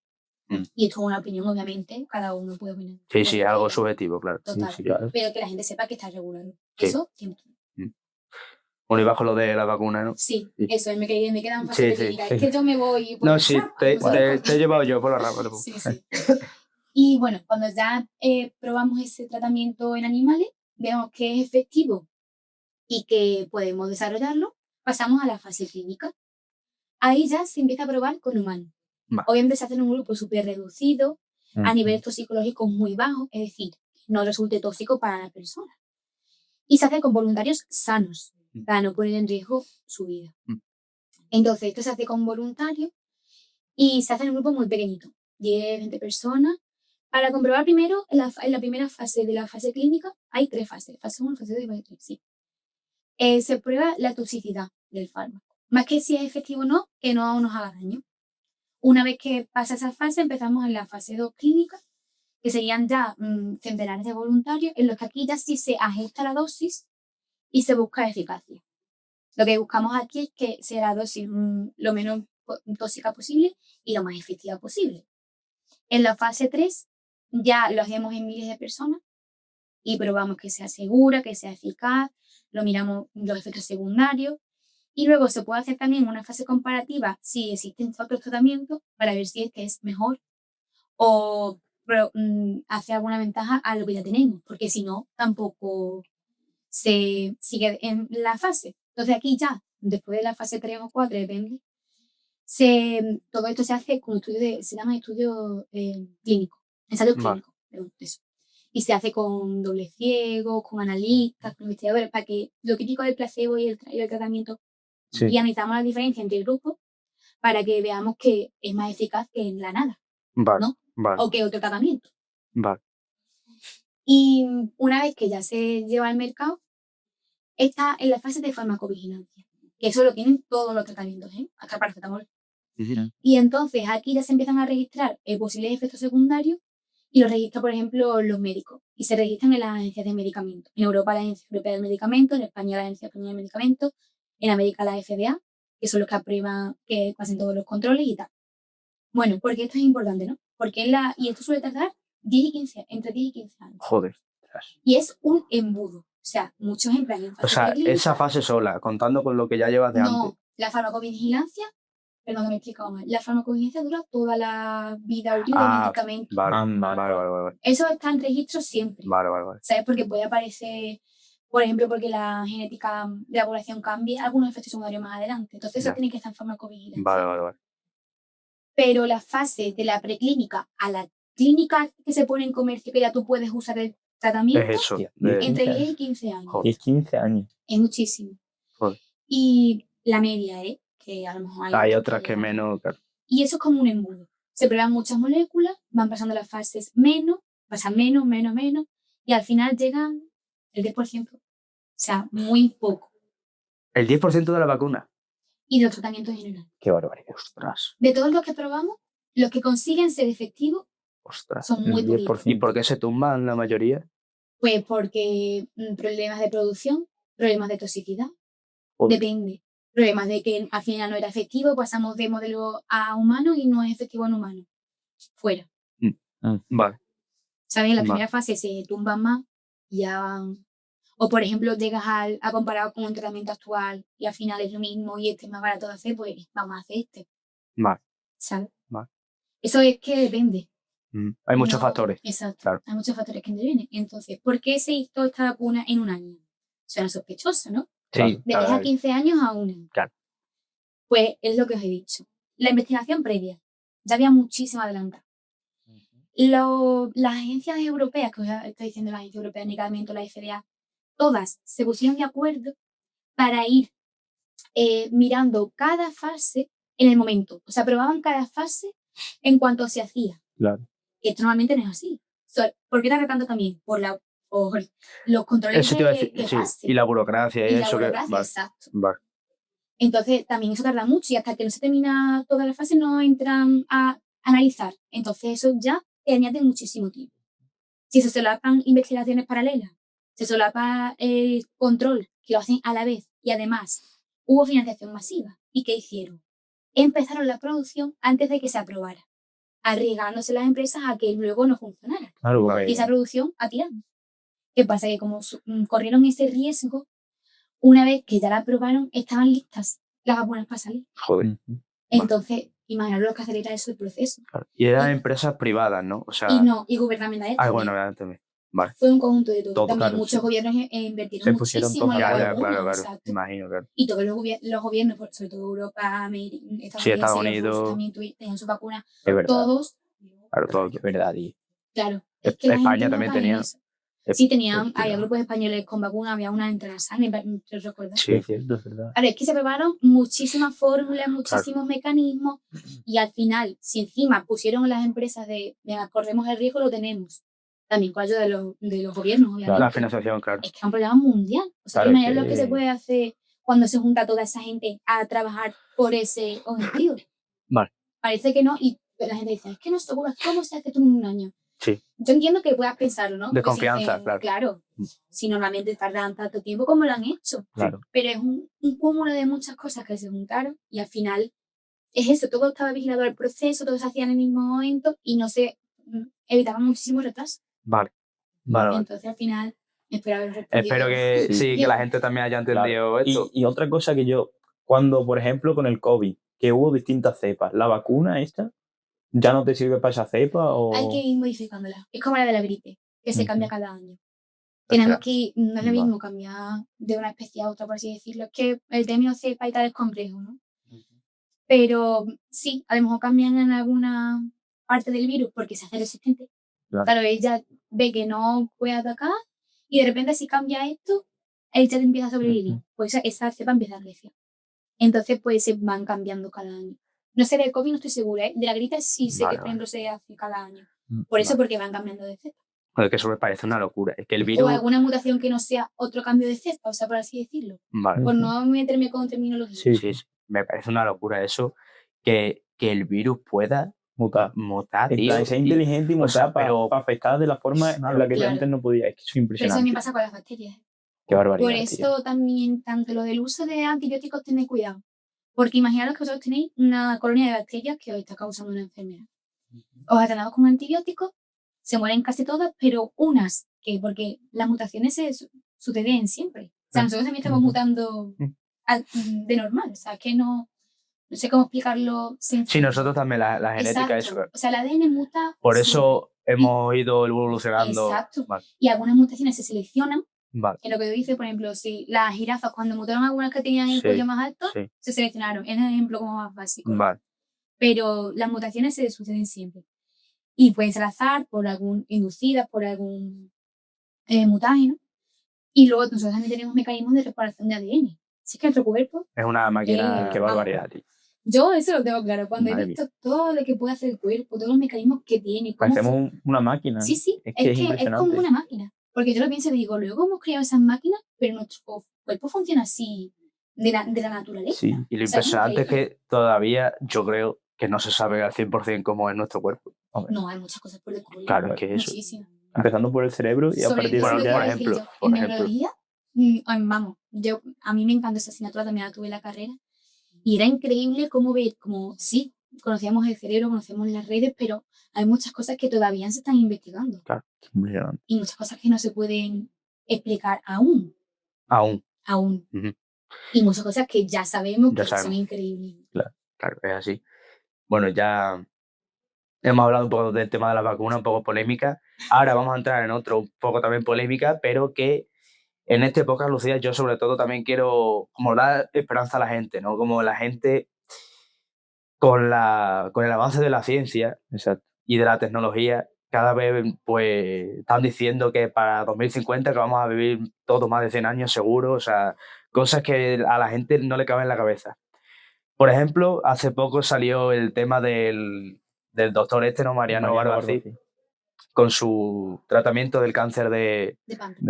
A: Mm.
C: Y esto es una opinión, obviamente, cada uno puede opinar.
A: Sí, sí,
C: lo que
A: algo
C: quiera.
A: subjetivo, claro.
C: Total.
B: Sí, claro.
C: Pero que la gente sepa que está regulado.
A: Sí.
C: Eso siempre.
A: Bueno, y bajo lo de la vacuna, ¿no?
C: Sí,
A: Sí.
C: eso, me quedan fácil
A: Sí,
C: de
A: sí.
C: clínica. Es que yo me voy por
A: No,
C: las
A: sí,
C: ramas,
A: te
C: ¿sabes?
A: he llevado yo por la rama.
C: Sí, sí. Y bueno, cuando ya probamos ese tratamiento en animales, vemos que es efectivo y que podemos desarrollarlo, pasamos a la fase clínica. Ahí ya se empieza a probar con humanos.
A: Vale.
C: Obviamente se hace en un grupo súper reducido, a
B: Ujú.
C: niveles toxicológicos muy bajos, es decir, no resulte tóxico para la persona. Y se hace con voluntarios sanos, para no poner en riesgo su vida. Entonces, esto se hace con voluntarios y se hace en un grupo muy pequeñito, 10, 20 personas, para comprobar primero, en la primera fase de la fase clínica, hay 3 fases, fase 1, fase 2 y fase 3, sí. Se prueba la toxicidad del fármaco. Más que si es efectivo o no, que no nos haga daño. Una vez que pasa esa fase, empezamos en la fase 2 clínica, que serían ya centenares de voluntarios, en los que aquí ya sí se ajusta la dosis y se busca eficacia. Lo que buscamos aquí es que sea la dosis lo menos tóxica posible y lo más efectiva posible. En la fase 3 ya lo hacemos en miles de personas y probamos que sea segura, que sea eficaz, lo miramos los efectos secundarios y luego se puede hacer también una fase comparativa si existen otros tratamientos para ver si es que es mejor o hace alguna ventaja a lo que ya tenemos, porque si no, tampoco se sigue en la fase. Entonces aquí ya, después de la fase 3 o 4, depende, todo esto se hace con se llama estudio clínico, ensayo clínico, eso. Y se hace con doble ciego, con analistas, con investigadores, para que lo típico del placebo y el tratamiento,
B: Sí.
C: y analizamos la diferencia entre grupos para que veamos que es más eficaz que en la nada,
A: Vale,
C: ¿no?
A: vale,
C: O que otro tratamiento.
A: vale.
C: Y una vez que ya se lleva al mercado, está en la fase de farmacovigilancia, que eso lo tienen todos los tratamientos, hasta el paracetamol. Y entonces aquí ya se empiezan a registrar posibles efectos secundarios y los registra, por ejemplo, los médicos. Y se registran en las agencias de medicamentos. En Europa, la Agencia Europea del Medicamento, en España, la Agencia Española del Medicamento, en América, la FDA, que son los que aprueban que pasen todos los controles y tal. Bueno, porque esto es importante, ¿no? Porque y esto suele tardar entre 10 y 15 años.
A: Joder.
C: Y es un embudo. O sea, muchos entran en fase
A: O sea,
C: preclínica.
A: esa fase sola, contando con lo que ya llevas de antes.
C: No, la farmacovigilancia, perdón que me he explicado mal, la farmacovigilancia dura toda la vida útil del medicamento.
A: Vale, vale.
C: Eso está en registro siempre.
A: Vale.
C: ¿Sabes? Porque puede aparecer, por ejemplo, porque la genética de la población cambie, algunos efectos secundarios más adelante. Entonces eso tiene que estar en farmacovigilancia.
A: Vale.
C: Pero la fase de la preclínica a la clínica que se pone en comercio, que ya tú puedes usar el tratamiento,
A: Es eso.
C: entre 10 y 15 años.
A: Joder.
B: 10, 15 años.
C: Es muchísimo.
A: Joder.
C: Y la media, que a lo mejor
A: hay otras que menos, claro.
C: Y eso es como un embudo. Se prueban muchas moléculas, van pasando las fases pasan menos, y al final llegan el 10%. O sea, muy poco.
A: El 10% de la vacuna.
C: Y de los tratamientos en general.
B: Qué barbaridad.
A: Ostras.
C: De todos los que probamos, los que consiguen ser efectivos son muy poquitos.
A: ¿Y por qué se tumban la mayoría?
C: Pues porque problemas de producción, problemas de toxicidad,
A: Joder.
C: depende. Problemas de que al final no era efectivo, pasamos de modelo a humano y no es efectivo en humano. Fuera.
A: Vale.
C: ¿Sabes? En la primera fase se tumban más y ya van. O por ejemplo, llegas a comparar con un tratamiento actual y al final es lo mismo y este es más barato de hacer, pues vamos a hacer este.
A: Vale.
C: ¿Sabes?
A: Vale.
C: Eso es que depende.
A: Hay muchos factores.
C: Exacto.
A: Claro.
C: Hay muchos factores que intervienen. Entonces, ¿por qué se hizo esta vacuna en un año? Suena sospechoso, ¿no?
A: Sí.
C: De 10 a 15 años a un año.
A: Claro.
C: Pues es lo que os he dicho. La investigación previa. Ya había muchísimo adelantado. Las agencias europeas, que os estoy diciendo, la Agencia Europea de Medicamentos, la FDA, todas se pusieron de acuerdo para ir mirando cada fase en el momento. O sea, probaban cada fase en cuanto se hacía.
B: Claro.
C: Esto normalmente no es así. ¿Por qué tarda tanto también? Por los controles
A: Eso te iba a decir,
C: de
A: sí.
C: base.
A: Y la burocracia y eso.
C: Exacto.
A: Vale.
C: Entonces, también eso tarda mucho y hasta que no se termina toda la fase no entran a analizar. Entonces, eso ya te añade muchísimo tiempo. Si se solapan investigaciones paralelas, se solapa el control, que lo hacen a la vez, y además hubo financiación masiva. ¿Y qué hicieron? Empezaron la producción antes de que se aprobara, arriesgándose las empresas a que luego no funcionara.
B: Claro,
C: Y esa producción ha tirado. ¿Qué pasa? Que como corrieron ese riesgo, una vez que ya la aprobaron, estaban listas las vacunas para salir.
A: Joder.
C: Entonces, imaginaros lo que acelera eso el proceso.
A: Claro. Y eran
C: Y-
A: empresas privadas, ¿no? O sea,
C: Y gubernamentales
A: ah,
C: también.
A: bueno, verdad, también. Vale.
C: Fue un conjunto de todo.
A: Todo,
C: También
A: claro,
C: muchos
A: sí.
C: gobiernos
B: Se
C: invirtieron
B: pusieron
C: muchísimo en la
B: todos
A: Ya,
C: vacuna.
A: claro,
C: Exacto.
A: imagino, claro.
C: Y todos los gobiernos, sobre todo Europa, América,
A: Sí, Estados
C: y los
A: Unidos.
C: rusos también tenían su vacuna.
B: Es verdad.
C: Todos,
A: Claro, todo.
B: Es verdad, tío.
C: claro. Es que la
A: España
C: gente no
A: también
C: cae en
A: tenía.
C: eso. Sí, tenían,
B: Hostia.
C: había grupos españoles con vacuna, había una entre la sangre, ¿te recuerdas?
A: Sí.
B: Es cierto, es verdad.
C: Claro, es que se probaron muchísimas fórmulas, muchísimos mecanismos, y al final, si encima pusieron las empresas de, venga, corremos el riesgo, lo tenemos. También con ayuda de los gobiernos, obviamente.
A: La financiación, claro.
C: Es que es un problema mundial. O sea,
B: Claro,
C: imagínate
B: que-
C: lo que se puede hacer cuando se junta toda esa gente a trabajar por ese objetivo.
A: Vale.
C: Parece que no, y la gente dice, es que no es seguro, ¿cómo se hace esto en un año?
A: Sí.
C: Yo entiendo que puedas pensarlo, ¿no? Porque si
A: Desconfianza,
C: dicen,
A: claro.
C: si normalmente tardan tanto tiempo como lo han hecho.
B: Claro.
C: Pero es un cúmulo de muchas cosas que se juntaron y al final es eso, todo estaba vigilado al proceso, todo se hacía en el mismo momento y no se evitaba muchísimo retraso.
A: Vale. Vale.
C: Entonces al final espero haber respondido.
A: Espero que
B: Sí.
A: que la gente también haya entendido esto.
B: Y otra cosa que yo, cuando, por ejemplo, con el COVID, que hubo distintas cepas, ¿la vacuna esta ya no te sirve para esa cepa o...?
C: Hay que ir modificándola. Es como la de la gripe, que se
B: Ujú.
C: cambia cada año. Tenemos
A: Ostras.
C: que ir, no es lo
B: Vale.
C: mismo cambiar de una especie a otra, por así decirlo. Es que el término cepa y tal es complejo, ¿no? Pero sí, a lo mejor cambian en alguna parte del virus porque se hace resistente.
B: Claro.
C: Ella ve que no puede atacar y de repente si cambia esto, ella empieza a sobrevivir.
B: Ujú.
C: Pues esa cepa empieza a crecer. Entonces pues se van cambiando cada año. No sé, del COVID no estoy segura, ¿eh? De la gripe sí sé
A: Vale,
C: que por ejemplo se hace cada año.
B: Mm,
C: Por eso
A: vale.
C: porque van cambiando de cepa.
A: Joder, que eso me parece una locura. Es que el
C: O
A: virus...
C: alguna mutación que no sea otro cambio de cepa, o sea, por así decirlo.
A: Vale.
C: Por no meterme con terminología.
B: Sí.
A: Sí, sí. Me parece una locura eso, que el virus pueda
B: Mutar.
A: mutar,
B: En
A: tío.
B: plan, ser inteligente y
A: o sea,
B: mutar para
A: pero-
B: afectar de la forma en la que
C: Claro.
B: antes no podía. Es que eso es
C: Pero eso
B: impresionante.
C: también pasa con las bacterias.
B: Qué barbaridad,
C: Por
B: tío.
C: eso también, tanto lo del uso de antibióticos, tened cuidado. Porque imaginaros que vosotros tenéis una colonia de bacterias que os está causando una enfermedad. Os tratamos con antibióticos, se mueren casi todas, pero unas, porque las mutaciones se suceden siempre. O sea, nosotros también estamos
B: Ujú.
C: mutando de normal. O sea, que no sé cómo explicarlo.
A: Sí, nosotros también, la genética, eso.
C: Exacto. O sea, el ADN muta.
A: Por
C: siempre.
A: eso hemos ido evolucionando.
C: Exacto.
A: Vale.
C: Y algunas mutaciones se seleccionan.
A: Vale.
C: En lo que dice, por ejemplo, si las jirafas, cuando mutaron algunas que tenían el
A: Sí,
C: cuello más alto,
A: sí.
C: se seleccionaron. Es el ejemplo como más básico.
A: Vale.
C: Pero las mutaciones se suceden siempre. Y pueden ser al azar, inducidas por algún mutágeno. Y luego nosotros también tenemos mecanismos de reparación de ADN. Si es que nuestro cuerpo,
A: Es una máquina.
B: Qué barbaridad, tío.
C: yo eso lo tengo claro. Cuando
B: Madre
C: he visto todo lo que puede hacer el cuerpo, todos los mecanismos que tiene. cómo
B: Parecemos una máquina.
C: Sí, sí,
B: Es que es
C: es
B: impresionante.
C: como una máquina. Porque yo lo pienso y digo, luego hemos creado esas máquinas, pero nuestro cuerpo funciona así de la naturaleza.
B: Sí.
A: Y lo
C: O sea, es
A: impresionante es que todavía yo creo que no se sabe al 100% cómo es nuestro cuerpo.
C: No, hay muchas cosas por descubrir.
A: Claro, es que eso.
C: Muchísimas.
B: Empezando por el cerebro y a
C: Sobre
B: partir de
C: todo
B: ahí
C: lo que
B: ya...
A: por
C: iba a decir
A: ejemplo,
C: yo.
A: por
C: En
A: ejemplo.
C: neurología, vamos, a mí me encanta esa asignatura, también la tuve en la carrera. Y era increíble cómo ver, como sí, conocíamos el cerebro, conocíamos las redes, pero hay muchas cosas que todavía se están investigando.
A: Claro.
B: Impresionante.
C: Y muchas cosas que no se pueden explicar aún.
A: Aún.
C: Ujú. Y muchas cosas que ya sabemos
A: Ya
C: que son
A: sabemos.
C: increíbles.
A: Claro, es así. Bueno, ya hemos hablado un poco del tema de las vacunas, un poco polémica. Ahora vamos a entrar en otro, un poco también polémica, pero que en esta época, Lucía, yo sobre todo también quiero como dar esperanza a la gente, ¿no? Como la gente con el avance de la ciencia
B: Exacto.
A: y de la tecnología, cada vez pues están diciendo que para 2050 que vamos a vivir todos más de 100 años seguro, o sea, cosas que a la gente no le caben en la cabeza. Por ejemplo, hace poco salió el tema del doctor ¿no? Mariano Barbací, con su tratamiento del cáncer de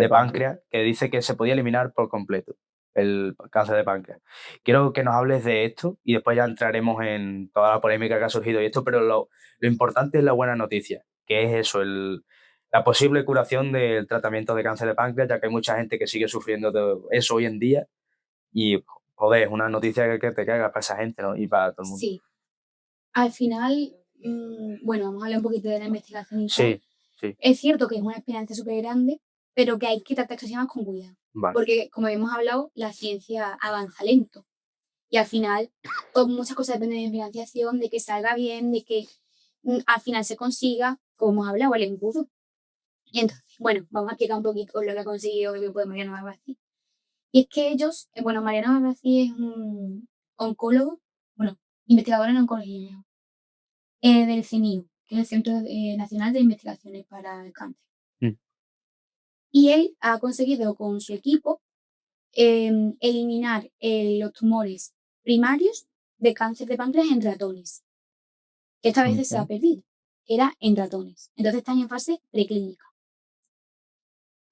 A: páncreas, que dice que se podía eliminar por completo el cáncer de páncreas. Quiero que nos hables de esto y después ya entraremos en toda la polémica que ha surgido y esto, pero lo importante es la buena noticia, que es eso, el la posible curación del tratamiento de cáncer de páncreas, ya que hay mucha gente que sigue sufriendo de eso hoy en día y, joder, es una noticia que te caga para esa gente, ¿no? Y para todo el mundo.
C: Sí. Al final, bueno, vamos a hablar un poquito de la investigación y tal.
A: Sí.
C: Es cierto que es una experiencia súper grande, pero que hay que tratar estos temas con cuidado.
A: Vale.
C: Porque, como hemos hablado, la ciencia avanza lento. Y al final, muchas cosas dependen de la financiación, de que salga bien, de que al final se consiga, como hemos hablado, el embudo. Y entonces, bueno, vamos a explicar un poquito lo que ha conseguido el grupo de Mariano Barbací. Y es que ellos, Mariano Barbací es un oncólogo, investigador en oncología, del CNIU, que es el Centro Nacional de Investigaciones para el Cáncer. Y él ha conseguido con su equipo eliminar los tumores primarios de cáncer de páncreas en ratones, que esta vez se ha perdido, era en ratones. Entonces están en fase preclínica.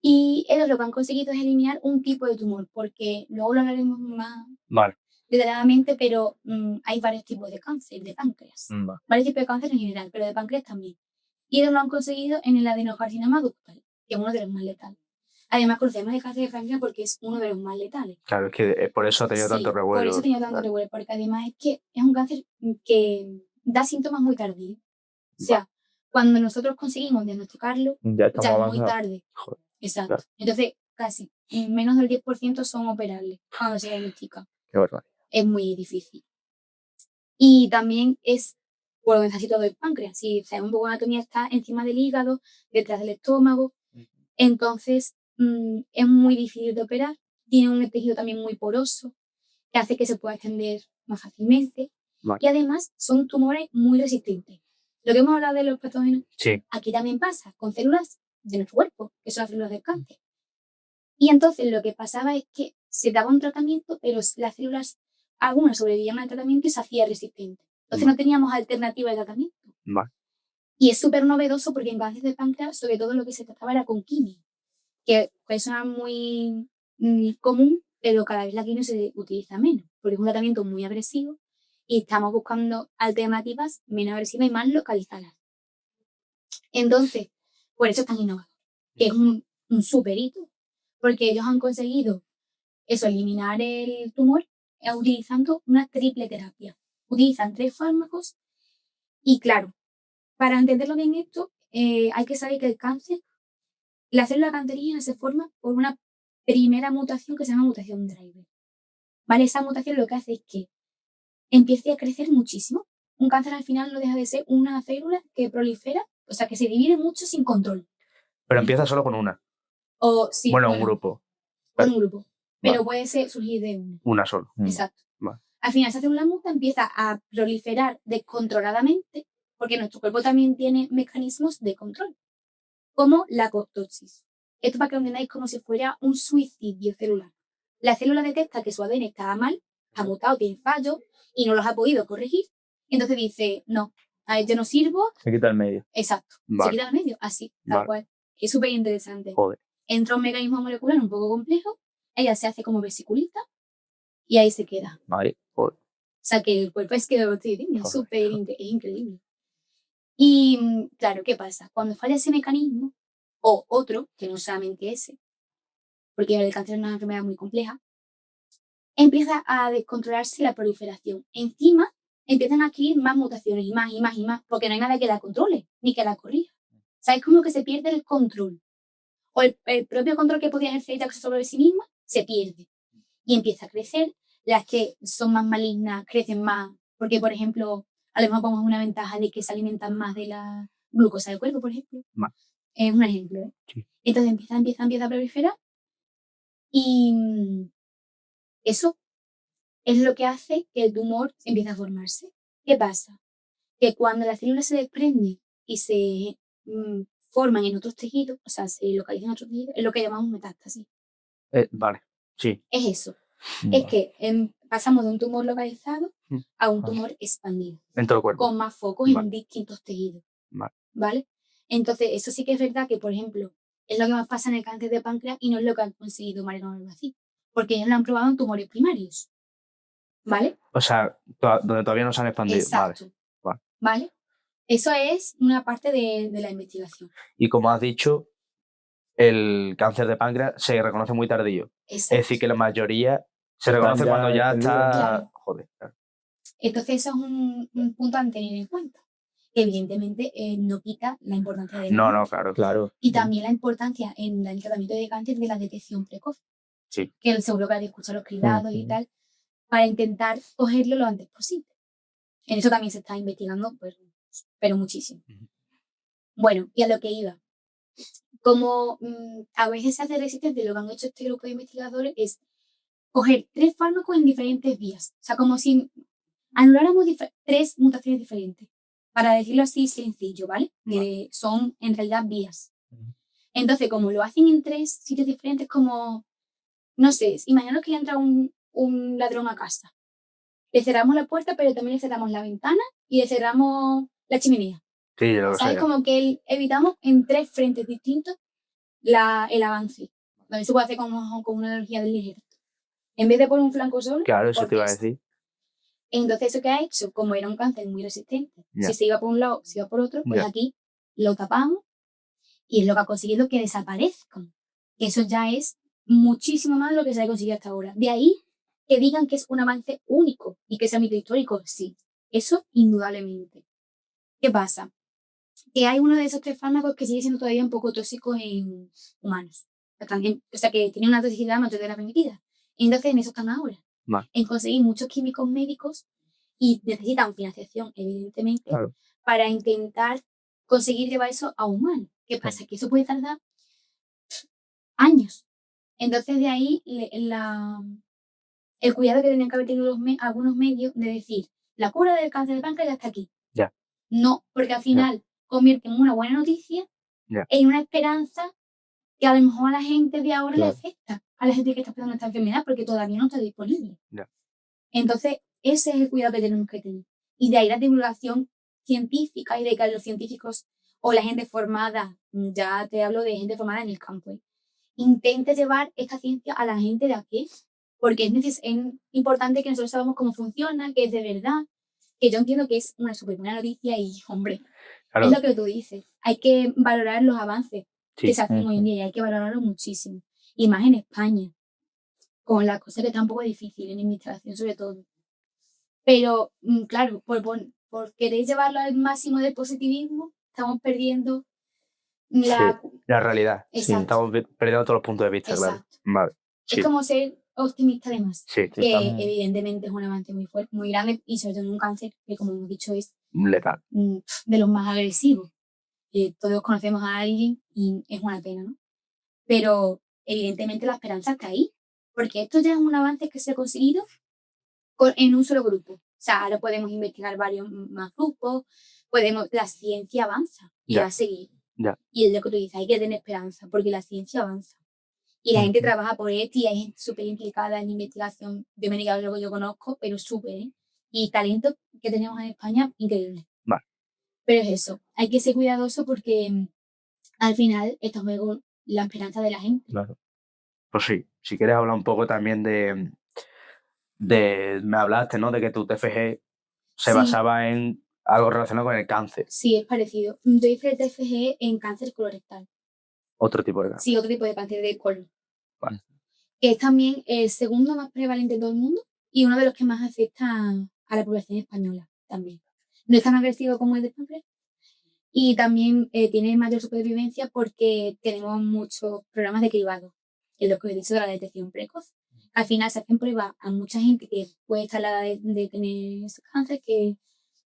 C: Y ellos lo que han conseguido es eliminar un tipo de tumor, porque luego lo hablaremos más detalladamente, pero hay varios tipos de cáncer de páncreas. Varios tipos de cáncer en general, pero de páncreas también. Y ellos lo han conseguido en el adenocarcinoma ductal, que es uno de los más letales. Además, conocemos el cáncer de páncreas porque es uno de los más letales.
A: Claro, es que por eso ha tenido tanto revuelo.
C: Por eso ha tenido tanto revuelo, porque además es que es un cáncer que da síntomas muy tardíos. O sea, cuando nosotros conseguimos diagnosticarlo, ya es muy tarde.
A: Joder.
C: Exacto. Claro. Entonces, casi menos del 10% son operables cuando se diagnostica.
A: Qué barbaridad.
C: Es muy difícil. Y también es por donde está situado el páncreas. Si sabemos un poco de anatomía, está encima del hígado, detrás del estómago. Entonces, es muy difícil de operar. Tiene un tejido también muy poroso, que hace que se pueda extender más fácilmente. Y además, son tumores muy resistentes. Lo que hemos hablado de los patógenos, aquí también pasa con células de nuestro cuerpo, que son las células del cáncer. Y entonces lo que pasaba es que se daba un tratamiento, pero las células, algunas sobrevivían al tratamiento y se hacía resistente. Entonces no teníamos alternativa de tratamiento. Y es súper novedoso porque en cáncer de páncreas, sobre todo lo que se trataba era con quimio, que es una muy común, pero cada vez la quimio se utiliza menos, porque es un tratamiento muy agresivo y estamos buscando alternativas menos agresivas y más localizadas. Entonces, por eso es tan innovador, que es un súper hito, porque ellos han conseguido eliminar el tumor utilizando una triple terapia. Utilizan 3 fármacos y, claro, para entenderlo bien esto, hay que saber que el cáncer, la célula cancerígena se forma por una primera mutación que se llama mutación driver. ¿Vale? Esa mutación lo que hace es que empiece a crecer muchísimo. Un cáncer al final no deja de ser una célula que prolifera, o sea, que se divide mucho sin control.
A: Pero empieza solo con una.
C: Sí,
A: un grupo.
C: Con un grupo. Pero puede surgir de una.
A: Una sola.
C: Exacto. Al final esa célula muta empieza a proliferar descontroladamente, porque nuestro cuerpo también tiene mecanismos de control, como la apoptosis. Esto para que lo entendáis como si fuera un suicidio celular. La célula detecta que su ADN está mal, ha mutado, tiene fallos y no los ha podido corregir. Y entonces dice, no, yo no sirvo.
B: Se quita el medio.
C: Exacto. Se quita el medio, así, tal cual. Es súper interesante. Entra un mecanismo molecular un poco complejo, ella se hace como vesiculita y ahí se queda. O sea que el cuerpo es que es súper increíble. Y claro, ¿qué pasa? Cuando falla ese mecanismo, o otro, que no solamente ese, porque el cáncer es una enfermedad muy compleja, empieza a descontrolarse la proliferación. Encima, empiezan a adquirir más mutaciones y más y más y más, porque no hay nada que la controle, ni que la corrija. O sea, es como que se pierde el control. O el propio control que podía ejercer ella sobre sí misma, se pierde. Y empieza a crecer. Las que son más malignas crecen más, porque, por ejemplo, a lo mejor ponemos una ventaja de que se alimentan más de la glucosa del cuerpo, por ejemplo. Es un ejemplo, ¿eh? Sí. Entonces empieza a proliferar y eso es lo que hace que el tumor empiece a formarse. ¿Qué pasa? Que cuando las células se desprenden y se forman en otros tejidos, o sea, se localizan en otros tejidos, es lo que llamamos metástasis.
A: Sí.
C: Es eso. Es que pasamos de un tumor localizado a un tumor expandido.
A: En todo el cuerpo.
C: Con más focos en distintos tejidos. ¿Vale? Entonces, eso sí que es verdad que, por ejemplo, es lo que más pasa en el cáncer de páncreas y no es lo que han conseguido Mariano Barbací, porque ellos lo han probado en tumores primarios. ¿Vale?
A: O sea, donde todavía no se han expandido.
C: Exacto. ¿Vale? Eso es una parte de la investigación.
A: Y como has dicho, el cáncer de páncreas se reconoce muy tardío.
C: Exacto.
A: Es decir, que la mayoría se
B: Están
A: reconoce
B: ya
A: cuando ya
B: extendidos.
A: está...
C: Claro.
A: Joder, claro.
C: Entonces eso es un punto a tener en cuenta. Evidentemente no quita la importancia de la
A: No,
C: ciencia.
A: claro.
B: Claro.
C: Y también la importancia en el tratamiento de cáncer de la detección precoz.
A: Sí.
C: Que seguro que habéis escuchado los cribados y
B: Ujú.
C: tal, para intentar cogerlo lo antes posible. En eso también se está investigando, pues, pero muchísimo.
A: Ujú.
C: Bueno, y a lo que iba. Como a veces se hace resistente, lo que han hecho este grupo de investigadores es coger 3 fármacos en diferentes vías. O sea, como si anuláramos 3 mutaciones diferentes. Para decirlo así sencillo, ¿vale? Que son en realidad vías.
B: Ujú.
C: Entonces, como lo hacen en 3 sitios diferentes, como, no sé, imaginaos que entra un ladrón a casa. Le cerramos la puerta, pero también le cerramos la ventana y le cerramos la chimenea.
A: Sí, yo lo
C: ¿Sabes?
A: sé.
C: Como que evitamos en 3 frentes distintos el avance. También se puede hacer con una energía del ligero. En vez de por un flanco solo,
A: Claro, eso
C: por
A: te iba a
C: 3.
A: decir.
C: Entonces, eso que ha hecho, como era un cáncer muy resistente,
A: Ya.
C: si se iba por un lado, si iba por otro, pues
A: Ya.
C: aquí lo tapamos y es lo que ha conseguido que desaparezcan. Eso ya es muchísimo más de lo que se ha conseguido hasta ahora. De ahí que digan que es un avance único y que sea mito histórico, sí. Eso indudablemente. ¿Qué pasa? Que hay uno de esos 3 fármacos que sigue siendo todavía un poco tóxico en humanos. O sea, que tiene una toxicidad mayor de la permitida. Y entonces en eso están ahora.
A: Vale.
C: En conseguir muchos químicos médicos y necesitan financiación, evidentemente,
A: Claro.
C: para intentar conseguir llevar eso a humanos. ¿Qué pasa? Que eso puede tardar años. Entonces de ahí el cuidado que tenían que haber tenido algunos medios de decir, la cura del cáncer de páncreas ya está aquí.
A: Ya.
C: No, porque al final convierten una buena noticia
A: Ya.
C: en una esperanza que a lo mejor a la gente de ahora le
B: Claro.
C: afecta, a la gente que está pasando esta enfermedad, porque todavía no está disponible.
A: Ya.
C: Entonces, ese es el cuidado que tenemos que tener. Y de ahí la divulgación científica y de que los científicos o la gente formada, ya te hablo de gente formada en el campo, intente llevar esta ciencia a la gente de aquí, porque es importante que nosotros sepamos cómo funciona, que es de verdad, que yo entiendo que es una súper buena noticia y, hombre,
A: Claro.
C: es lo que tú dices, hay que valorar los avances que
A: Sí.
C: se hacen hoy en día y hay que valorarlos muchísimo. Y más en España, con la cosa que está un poco difícil en investigación sobre todo. Pero, claro, por querer llevarlo al máximo del positivismo, estamos perdiendo la...
A: La realidad.
C: Exacto.
A: Estamos perdiendo todos los puntos de vista, claro.
C: Exacto.
A: Vale. Sí.
C: Es como ser optimista además,
A: Sí.
C: que
B: estamos-
C: evidentemente es un avance muy fuerte, muy grande y sobre todo en un cáncer que, como hemos dicho, es
A: Letal.
C: de los más agresivos. Todos conocemos a alguien y es una pena, ¿no? Pero evidentemente la esperanza está ahí, porque esto ya es un avance que se ha conseguido en un solo grupo. O sea, ahora podemos investigar varios más grupos, la ciencia avanza y
A: Ya.
C: va a seguir.
A: Ya.
C: Y es lo que tú dices, hay que tener esperanza, porque la ciencia avanza. Y la gente trabaja por esto y hay gente súper implicada en investigación. De América es lo que yo conozco, pero súper, ¿eh? Y talento que tenemos en España, increíble.
A: Vale.
C: Pero es eso, hay que ser cuidadoso porque al final esto es luego la esperanza de la gente.
B: Claro.
A: Pues sí, si quieres hablar un poco también me hablaste, ¿no? De que tu TFG se
C: Sí.
A: basaba en algo relacionado con el cáncer,
C: Sí, es parecido. Yo hice el TFG en cáncer colorectal.
A: otro tipo de cáncer.
C: Sí, otro tipo de cáncer de colon.
A: Vale.
C: Que es también el segundo más prevalente en todo el mundo y uno de los que más afecta a la población española también. No es tan agresivo como el de páncreas y también tiene mayor supervivencia porque tenemos muchos programas de cribado, que es lo que os he dicho de la detección precoz. Al final se hacen pruebas a mucha gente que puede estar a la edad de tener ese cáncer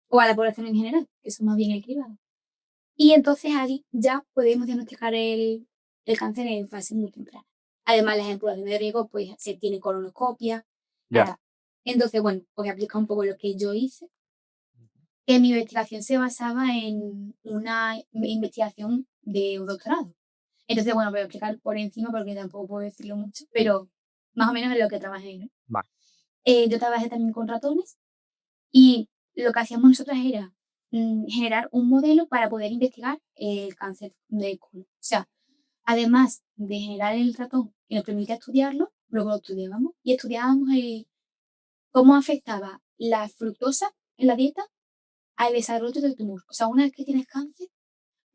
C: o a la población en general, que son más bien el cribado. Y entonces ahí ya podemos diagnosticar el cáncer en fase muy temprana. Además, las poblaciones de riesgo, pues se tiene colonoscopia.
A: Ya.
C: Entonces, bueno, os voy a explicar un poco lo que yo hice. Que mi investigación se basaba en una investigación de un doctorado. Entonces, bueno, voy a explicar por encima porque tampoco puedo decirlo mucho, pero más o menos es lo que trabajé, ¿no?
A: Vale.
C: Yo trabajé también con ratones y lo que hacíamos nosotros era generar un modelo para poder investigar el cáncer de colon. O sea, además de generar el ratón que nos permite estudiarlo, luego lo estudiábamos y estudiábamos cómo afectaba la fructosa en la dieta al desarrollo del tumor. O sea, una vez que tienes cáncer,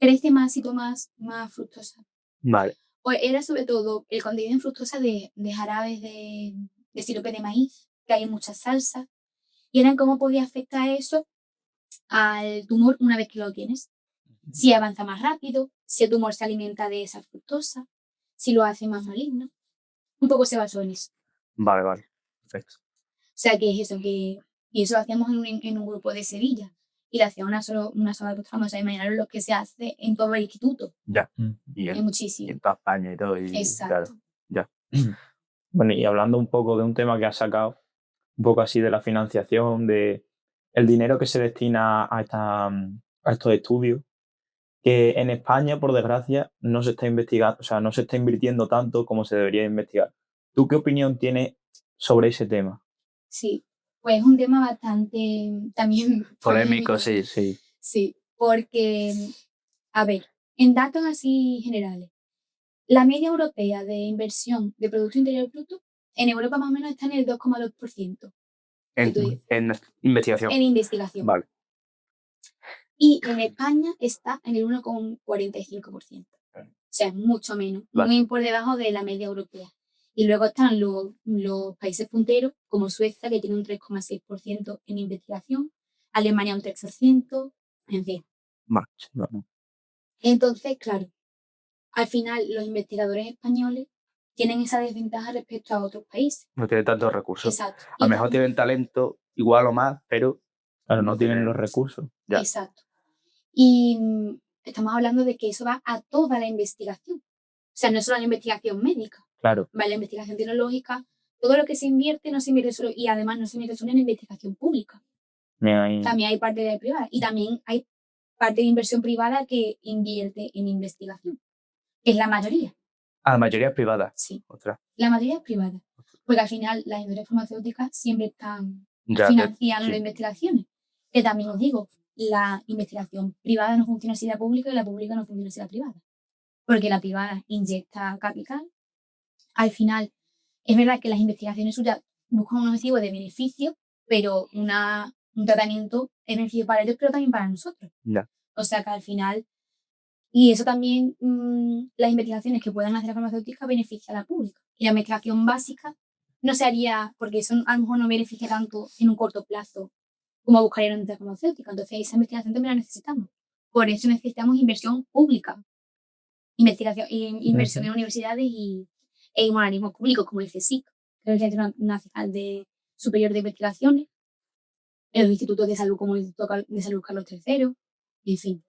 C: crece más y tomas más fructosa.
A: Vale.
C: Pues era sobre todo el contenido en fructosa de jarabes de sirope de maíz, que hay en muchas salsas, y era cómo podía afectar eso al tumor una vez que lo tienes. Si avanza más rápido, si el tumor se alimenta de esa fructosa, si lo hace más maligno. Un poco se basó en eso.
A: Vale. Perfecto.
C: O sea, que es eso, y eso lo hacíamos en un grupo de Sevilla. Y lo hacía una sola persona. O sea, imaginaros lo que se hace en todo el instituto.
A: Ya.
B: Y
C: Es muchísimo.
A: Y en toda España y todo. Y,
C: Exacto.
A: Claro, ya.
B: Bueno, y hablando un poco de un tema que has sacado, un poco así de la financiación, de el dinero que se destina a estos estudios, que en España, por desgracia, no se está investigando, o sea, no se está invirtiendo tanto como se debería investigar. ¿Tú qué opinión tienes sobre ese tema?
C: Sí, pues es un tema bastante también
A: Polémico, sí.
C: Sí, porque, a ver, en datos así generales, la media europea de inversión de Producto Interior Bruto en Europa más o menos está en el 2,2%.
A: En investigación.
C: En investigación.
A: Vale.
C: Y en España está en el 1,45%. O sea, mucho menos,
A: Vale.
C: muy por debajo de la media europea. Y luego están los países punteros, como Suecia, que tiene un 3,6% en investigación, Alemania un 3%, en fin.
A: Vale.
C: Entonces, claro, al final los investigadores españoles tienen esa desventaja respecto a otros países.
A: No tienen tantos recursos.
C: Exacto.
A: A lo mejor tienen talento igual o más, pero
B: Claro, no tienen los recursos.
A: Ya.
C: Exacto. Y estamos hablando de que eso va a toda la investigación. O sea, no es solo la investigación médica.
B: Claro.
C: Va la investigación tecnológica. Todo lo que se invierte no se invierte solo, y además no se invierte solo en investigación pública. También hay parte de privada. Y también hay parte de inversión privada que invierte en investigación, que es la mayoría.
A: La mayoría es privada.
C: Sí.
A: Ostras.
C: La mayoría es privada. Porque al final las industrias farmacéuticas siempre están financiando las investigaciones. Que también os digo, la investigación privada no funciona así la pública y la pública no funciona así la privada. Porque la privada inyecta capital. Al final, es verdad que las investigaciones suyas buscan un objetivo de beneficio, pero un tratamiento es beneficio para ellos, pero también para nosotros.
A: Ya.
C: O sea que al final, y eso también, las investigaciones que puedan hacer las farmacéuticas beneficia a la pública. Y la investigación básica no se haría, porque eso a lo mejor no beneficia tanto en un corto plazo como buscaría una industria farmacéutica. Entonces esa investigación también la necesitamos. Por eso necesitamos inversión pública. Inversión en universidades y en organismos públicos como el CSIC, que es el Centro Nacional Superior de Investigaciones, en los institutos de salud como el Instituto de Salud Carlos III, en fin.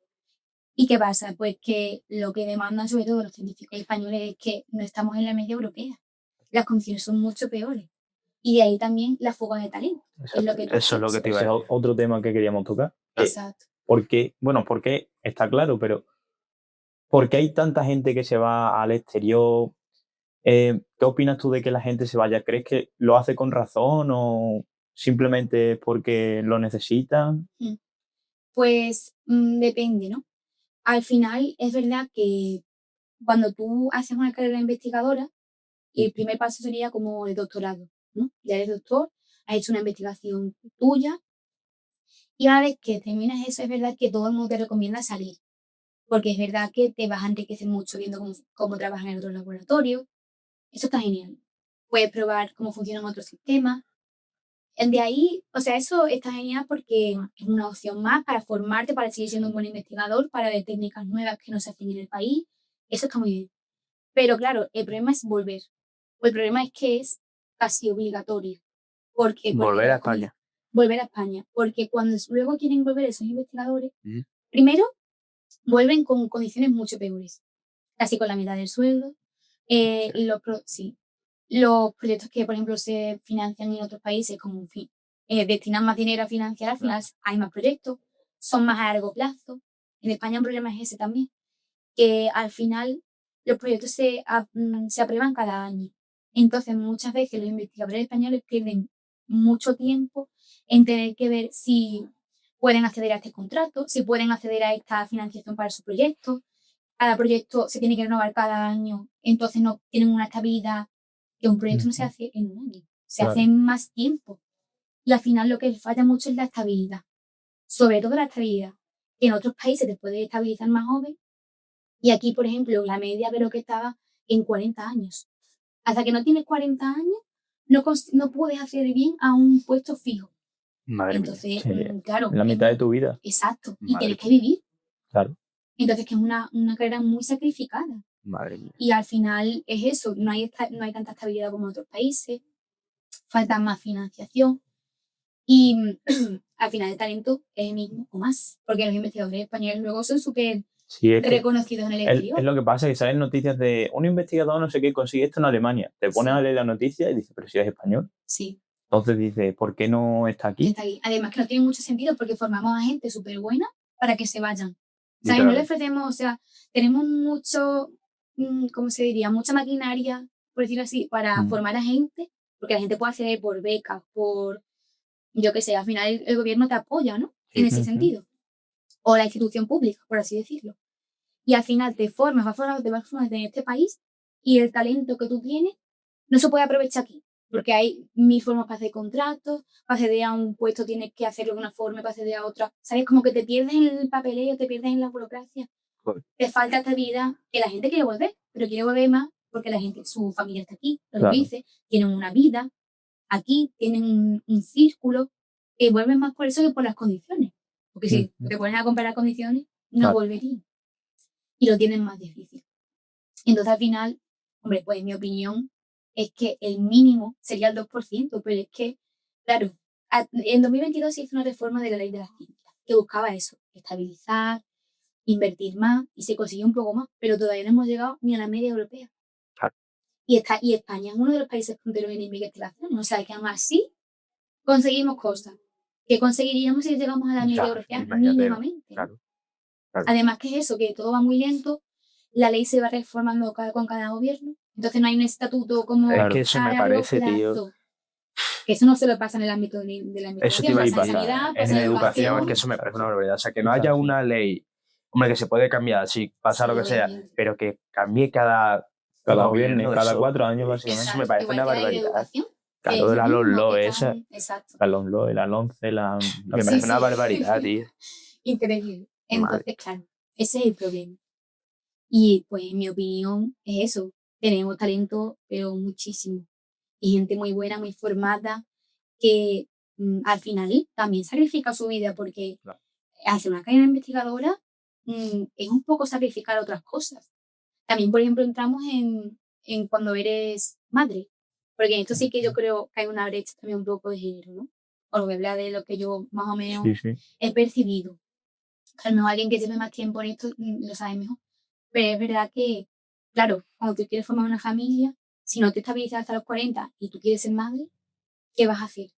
C: ¿Y qué pasa? Pues que lo que demandan sobre todo los científicos españoles es que no estamos en la media europea. Las condiciones son mucho peores. Y de ahí también la fuga de talento.
A: Eso es lo que te iba a decir.
B: Ese es otro tema que queríamos tocar.
C: Exacto.
B: Porque está claro, pero ¿por qué hay tanta gente que se va al exterior? ¿Qué opinas tú de que la gente se vaya? ¿Crees que lo hace con razón o simplemente es porque lo necesitan?
C: Pues depende, ¿no? Al final es verdad que cuando tú haces una carrera investigadora, el primer paso sería como el doctorado, ¿no? Ya eres doctor, has hecho una investigación tuya y una vez que terminas eso es verdad que todo el mundo te recomienda salir, porque es verdad que te vas a enriquecer mucho viendo cómo trabajan en otros laboratorios. Eso está genial. Puedes probar cómo funcionan otros sistemas. De ahí, o sea, eso está genial porque es una opción más para formarte, para seguir siendo un buen investigador, para ver técnicas nuevas que no se hacen en el país. Eso está muy bien. Pero claro, el problema es volver. El problema es que es casi obligatorio. Porque
A: volver a España.
C: Volver a España. Porque cuando luego quieren volver esos investigadores, primero vuelven con condiciones mucho peores. Casi con la mitad del sueldo. Los proyectos que, por ejemplo, se financian en otros países, como destinan más dinero a financiar, al final hay más proyectos, son más a largo plazo. En España un problema es ese también, que al final los proyectos se aprueban cada año. Entonces, muchas veces los investigadores españoles pierden mucho tiempo en tener que ver si pueden acceder a este contrato, si pueden acceder a esta financiación para su proyecto. Cada proyecto se tiene que renovar cada año, entonces no tienen una estabilidad, que un proyecto no se hace en un año, se hace en más tiempo. Y al final lo que falla mucho es la estabilidad. sobre todo la estabilidad. En otros países te puedes estabilizar más joven y aquí, por ejemplo, la media creo que estaba en 40 años. Hasta que no tienes 40 años, no puedes acceder bien a un puesto fijo.
A: Madre mía.
C: Entonces,
B: Sí,
C: claro.
B: en la mitad de tu vida.
C: Exacto. Y
A: Madre
C: tienes que vivir.
B: Claro.
C: Entonces, que es una carrera muy sacrificada.
A: Madre mía.
C: Y al final es eso, no hay tanta estabilidad como en otros países, falta más financiación y al final el talento es el mismo o más, porque los investigadores españoles luego son súper
B: Sí, es que
C: reconocidos en el exterior.
B: es lo que pasa, que salen noticias de un investigador no sé qué consigue esto en Alemania. Te pones
C: Sí.
B: a leer la noticia y dices, pero si es español.
C: Sí,
B: Entonces dices, ¿por qué no está
C: que
B: aquí?
C: está ahí. Además que no tiene mucho sentido porque formamos a gente súper buena para que se vayan. ¿Sabes? No le ofrecemos, o sea, tenemos mucho, ¿cómo se diría? Mucha maquinaria, por decirlo así, para formar a gente, porque la gente puede acceder por becas, por, yo qué sé, al final el gobierno te apoya, ¿no? En ese sentido. O la institución pública, por así decirlo. Y al final te vas formando en este país y el talento que tú tienes no se puede aprovechar aquí. Porque hay mil formas para hacer contratos, para acceder a un puesto tienes que hacerlo de una forma, para acceder a otra. ¿Sabes? Como que te pierdes en el papeleo, te pierdes en la burocracia.
A: Joder.
C: Te falta estabilidad, que la gente quiere volver, pero quiere volver más porque la gente, su familia está aquí, lo
B: Claro.
C: dice, tienen una vida aquí, tienen un círculo, y vuelven más por eso que por las condiciones. Porque si te pones a comparar condiciones, no
B: Claro.
C: volverían. Y lo tienen más difícil. Entonces al final, hombre, pues mi opinión es que el mínimo sería el 2%, pero es que, claro, en 2022 se hizo una reforma de la ley de la ciencia que buscaba eso, estabilizar, invertir más y se consiguió un poco más, pero todavía no hemos llegado ni a la media europea.
A: Claro.
C: Y España es uno de los países punteros en investigación, o sea que aún así conseguimos cosas que conseguiríamos si llegamos a la media europea mínimamente.
A: Claro.
C: Además que es eso, que todo va muy lento, la ley se va reformando con cada gobierno, entonces no hay un estatuto como
A: Es que eso me parece, tío.
C: Que eso no se lo pasa en el ámbito de la investigación,
A: Eso te iba a
C: pasa en
A: decir.
C: sanidad,
A: En
C: pasa en
A: educación, es que eso me parece una barbaridad. O sea, que no haya
B: Exacto.
A: una ley, hombre, que se puede cambiar, sí, pasa
C: Sí,
A: lo que sea,
C: obviamente.
A: pero que cambie cada
B: gobierno, cada
A: eso,
B: 4 años, básicamente.
A: Eso me parece
C: Igual
A: una
C: que la ley de
A: barbaridad.
C: educación,
A: Claro, de la LOMLOE esa.
C: Exacto.
B: La LOMLOE, la LOMCE,
A: Me parece una barbaridad, tío.
C: Increíble. Entonces, claro, ese es el problema. Y pues en mi opinión es eso, tenemos talento, pero muchísimo. Y gente muy buena, muy formada, que al final también sacrifica su vida porque
A: Claro.
C: hacer una carrera investigadora es un poco sacrificar otras cosas. También, por ejemplo, entramos en cuando eres madre, porque en esto sí que yo creo que hay una brecha también un poco de género, ¿no? O lo voy a hablar de lo que yo más o menos he percibido. A lo mejor alguien que lleve más tiempo en esto lo sabe mejor. Pero es verdad que, claro, cuando tú quieres formar una familia, si no te estabilizas hasta los 40 y tú quieres ser madre, ¿qué vas a hacer?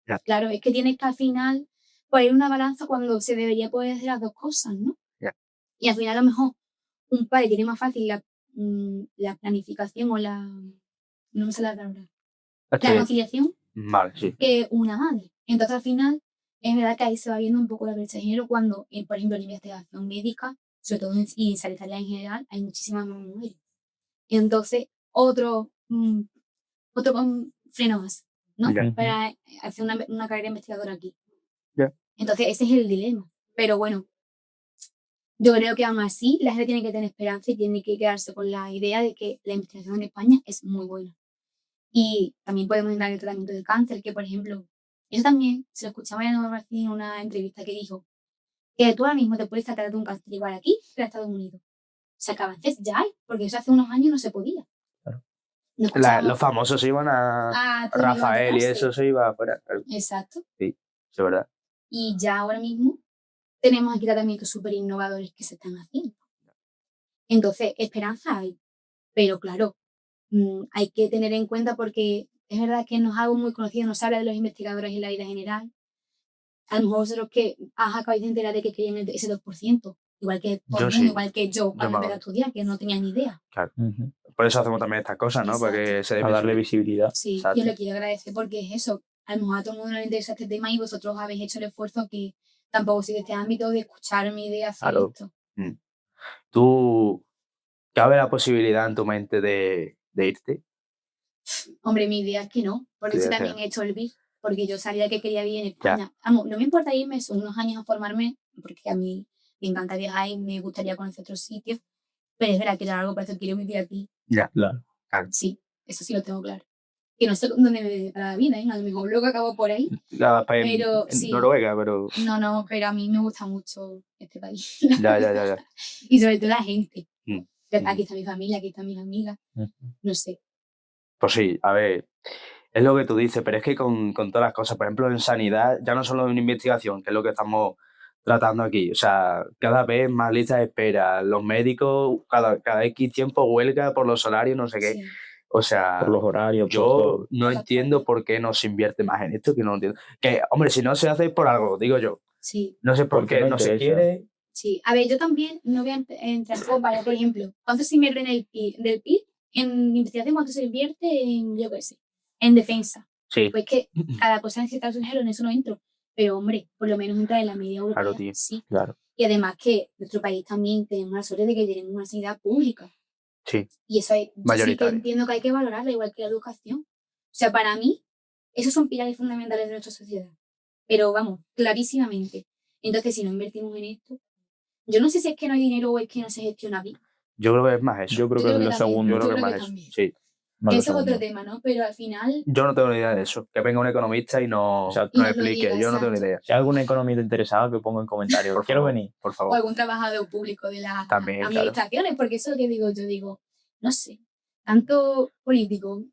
A: Ya.
C: Claro, es que tienes que al final poner una balanza cuando se debería poder hacer las dos cosas, ¿no?
A: Ya.
C: Y al final a lo mejor un padre tiene más fácil la planificación o no me sale la palabra, la conciliación
A: Vale, sí.
C: que una madre. Entonces al final es verdad que ahí se va viendo un poco la brecha de género cuando, por ejemplo, en investigación médica, sobre todo y sanitaria en general, hay muchísimas más mujeres. Entonces, otro freno más, ¿no?
A: Ya.
C: Para hacer una carrera investigadora aquí.
A: Ya.
C: Entonces, ese es el dilema. Pero bueno, yo creo que aún así la gente tiene que tener esperanza y tiene que quedarse con la idea de que la investigación en España es muy buena. Y también podemos entrar en el tratamiento del cáncer, que por ejemplo, eso también se lo escuchaba en una entrevista que dijo que tú ahora mismo te puedes tratar de un cáncer igual aquí que en Estados Unidos. O sea, que avances ya hay, porque eso hace unos años no se podía.
B: Claro.
C: No
A: Los famosos se iban a
C: todo iba a
A: Rafael y
C: tratarse.
A: eso se iba afuera.
C: Exacto.
A: Sí, es verdad.
C: Y ya ahora mismo tenemos aquí tratamientos súper innovadores que se están haciendo. Entonces, esperanza hay. Pero claro, hay que tener en cuenta porque es verdad que no es algo muy conocido, no se habla de los investigadores en la vida general. A lo mejor vosotros que acabáis de enterar de que querían ese 2%, igual que todo el mundo, igual que yo cuando empecé a estudiar, que no tenía ni idea.
A: Claro. Por eso hacemos también estas cosas, ¿no? Para que se dé
B: darle visibilidad.
C: Sí,
A: Exacto.
C: yo le quiero agradecer porque es eso. A lo mejor a todo el mundo no le interesa este tema y vosotros habéis hecho el esfuerzo que tampoco soy de este ámbito de escuchar mi idea hacer esto.
A: ¿Tú cabe la posibilidad en tu mente de irte?
C: Hombre, mi idea es que no. Por eso también he hecho el BIR. porque yo sabía que quería vivir en España. Vamos, no me importa irme unos años a formarme, porque a mí me encanta viajar y me gustaría conocer otros sitios, pero es verdad que a largo plazo quiero vivir aquí.
A: Ya,
B: Claro.
C: Sí, eso sí lo tengo claro. Que no sé dónde me depara la vida, ¿eh? A lo mejor luego acabo por ahí. Pero
A: en
C: sí.
A: Noruega, pero...
C: No, pero a mí me gusta mucho este país.
A: Ya.
C: Y sobre todo la gente.
A: Mm.
C: Aquí está mi familia, aquí están mis amigas. No sé.
A: Pues sí, a ver, es lo que tú dices, pero es que con todas las cosas, por ejemplo, en sanidad, ya no solo en investigación, que es lo que estamos tratando aquí, o sea, cada vez más listas de espera, los médicos cada X tiempo huelga por los salarios, no sé qué.
C: Sí.
A: O sea,
B: Por los horarios, por
A: yo
B: todo.
A: no entiendo por qué no se invierte más en esto, que no lo entiendo. Que, hombre, si no se hace por algo, digo yo.
C: Sí.
A: No sé por
B: Porque
A: qué no se
B: interesa.
A: quiere.
C: Sí. A ver, yo también no voy a entrar en comparar, por ejemplo, ¿cuánto se invierte en el PIB, del PIB? En investigación, ¿cuánto se invierte en, yo qué sé, en defensa?
A: Sí,
C: Pues que cada cosa necesita su dinero, en eso no entro. Pero, hombre, por lo menos entra en la media europea.
A: Claro, tío.
C: Sí.
B: Claro.
C: Y además que nuestro país también tenemos la suerte de que tenemos una sanidad pública.
A: sí,
C: Y eso yo sí que
A: mayoritario.
C: entiendo que hay que valorarla, igual que la educación. O sea, para mí, esos son pilares fundamentales de nuestra sociedad. Pero vamos, clarísimamente. Entonces, si no invertimos en esto, yo no sé si es que no hay dinero o es que no se gestiona bien.
A: Yo creo que es más eso.
B: Yo creo que es lo
C: también,
B: segundo.
A: Yo creo que
C: creo
A: es más
C: que
A: eso.
C: también.
A: Sí.
B: Más lo
C: Eso es otro
B: segundo.
C: tema, ¿no? Pero al final,
A: Yo no tengo ni idea de eso. Que venga un economista y nos
B: Exacto.
C: Y nos lo
A: explique.
C: diga,
A: Yo no tengo ni
C: exacto.
A: idea.
B: Si hay alguna economista interesada, que ponga en comentarios.
A: Por
B: Quiero
A: favor.
B: venir.
A: Por
C: o
A: favor.
C: algún trabajador público de las
A: También, claro.
C: administraciones, porque eso es lo que digo, yo digo, no sé, tanto político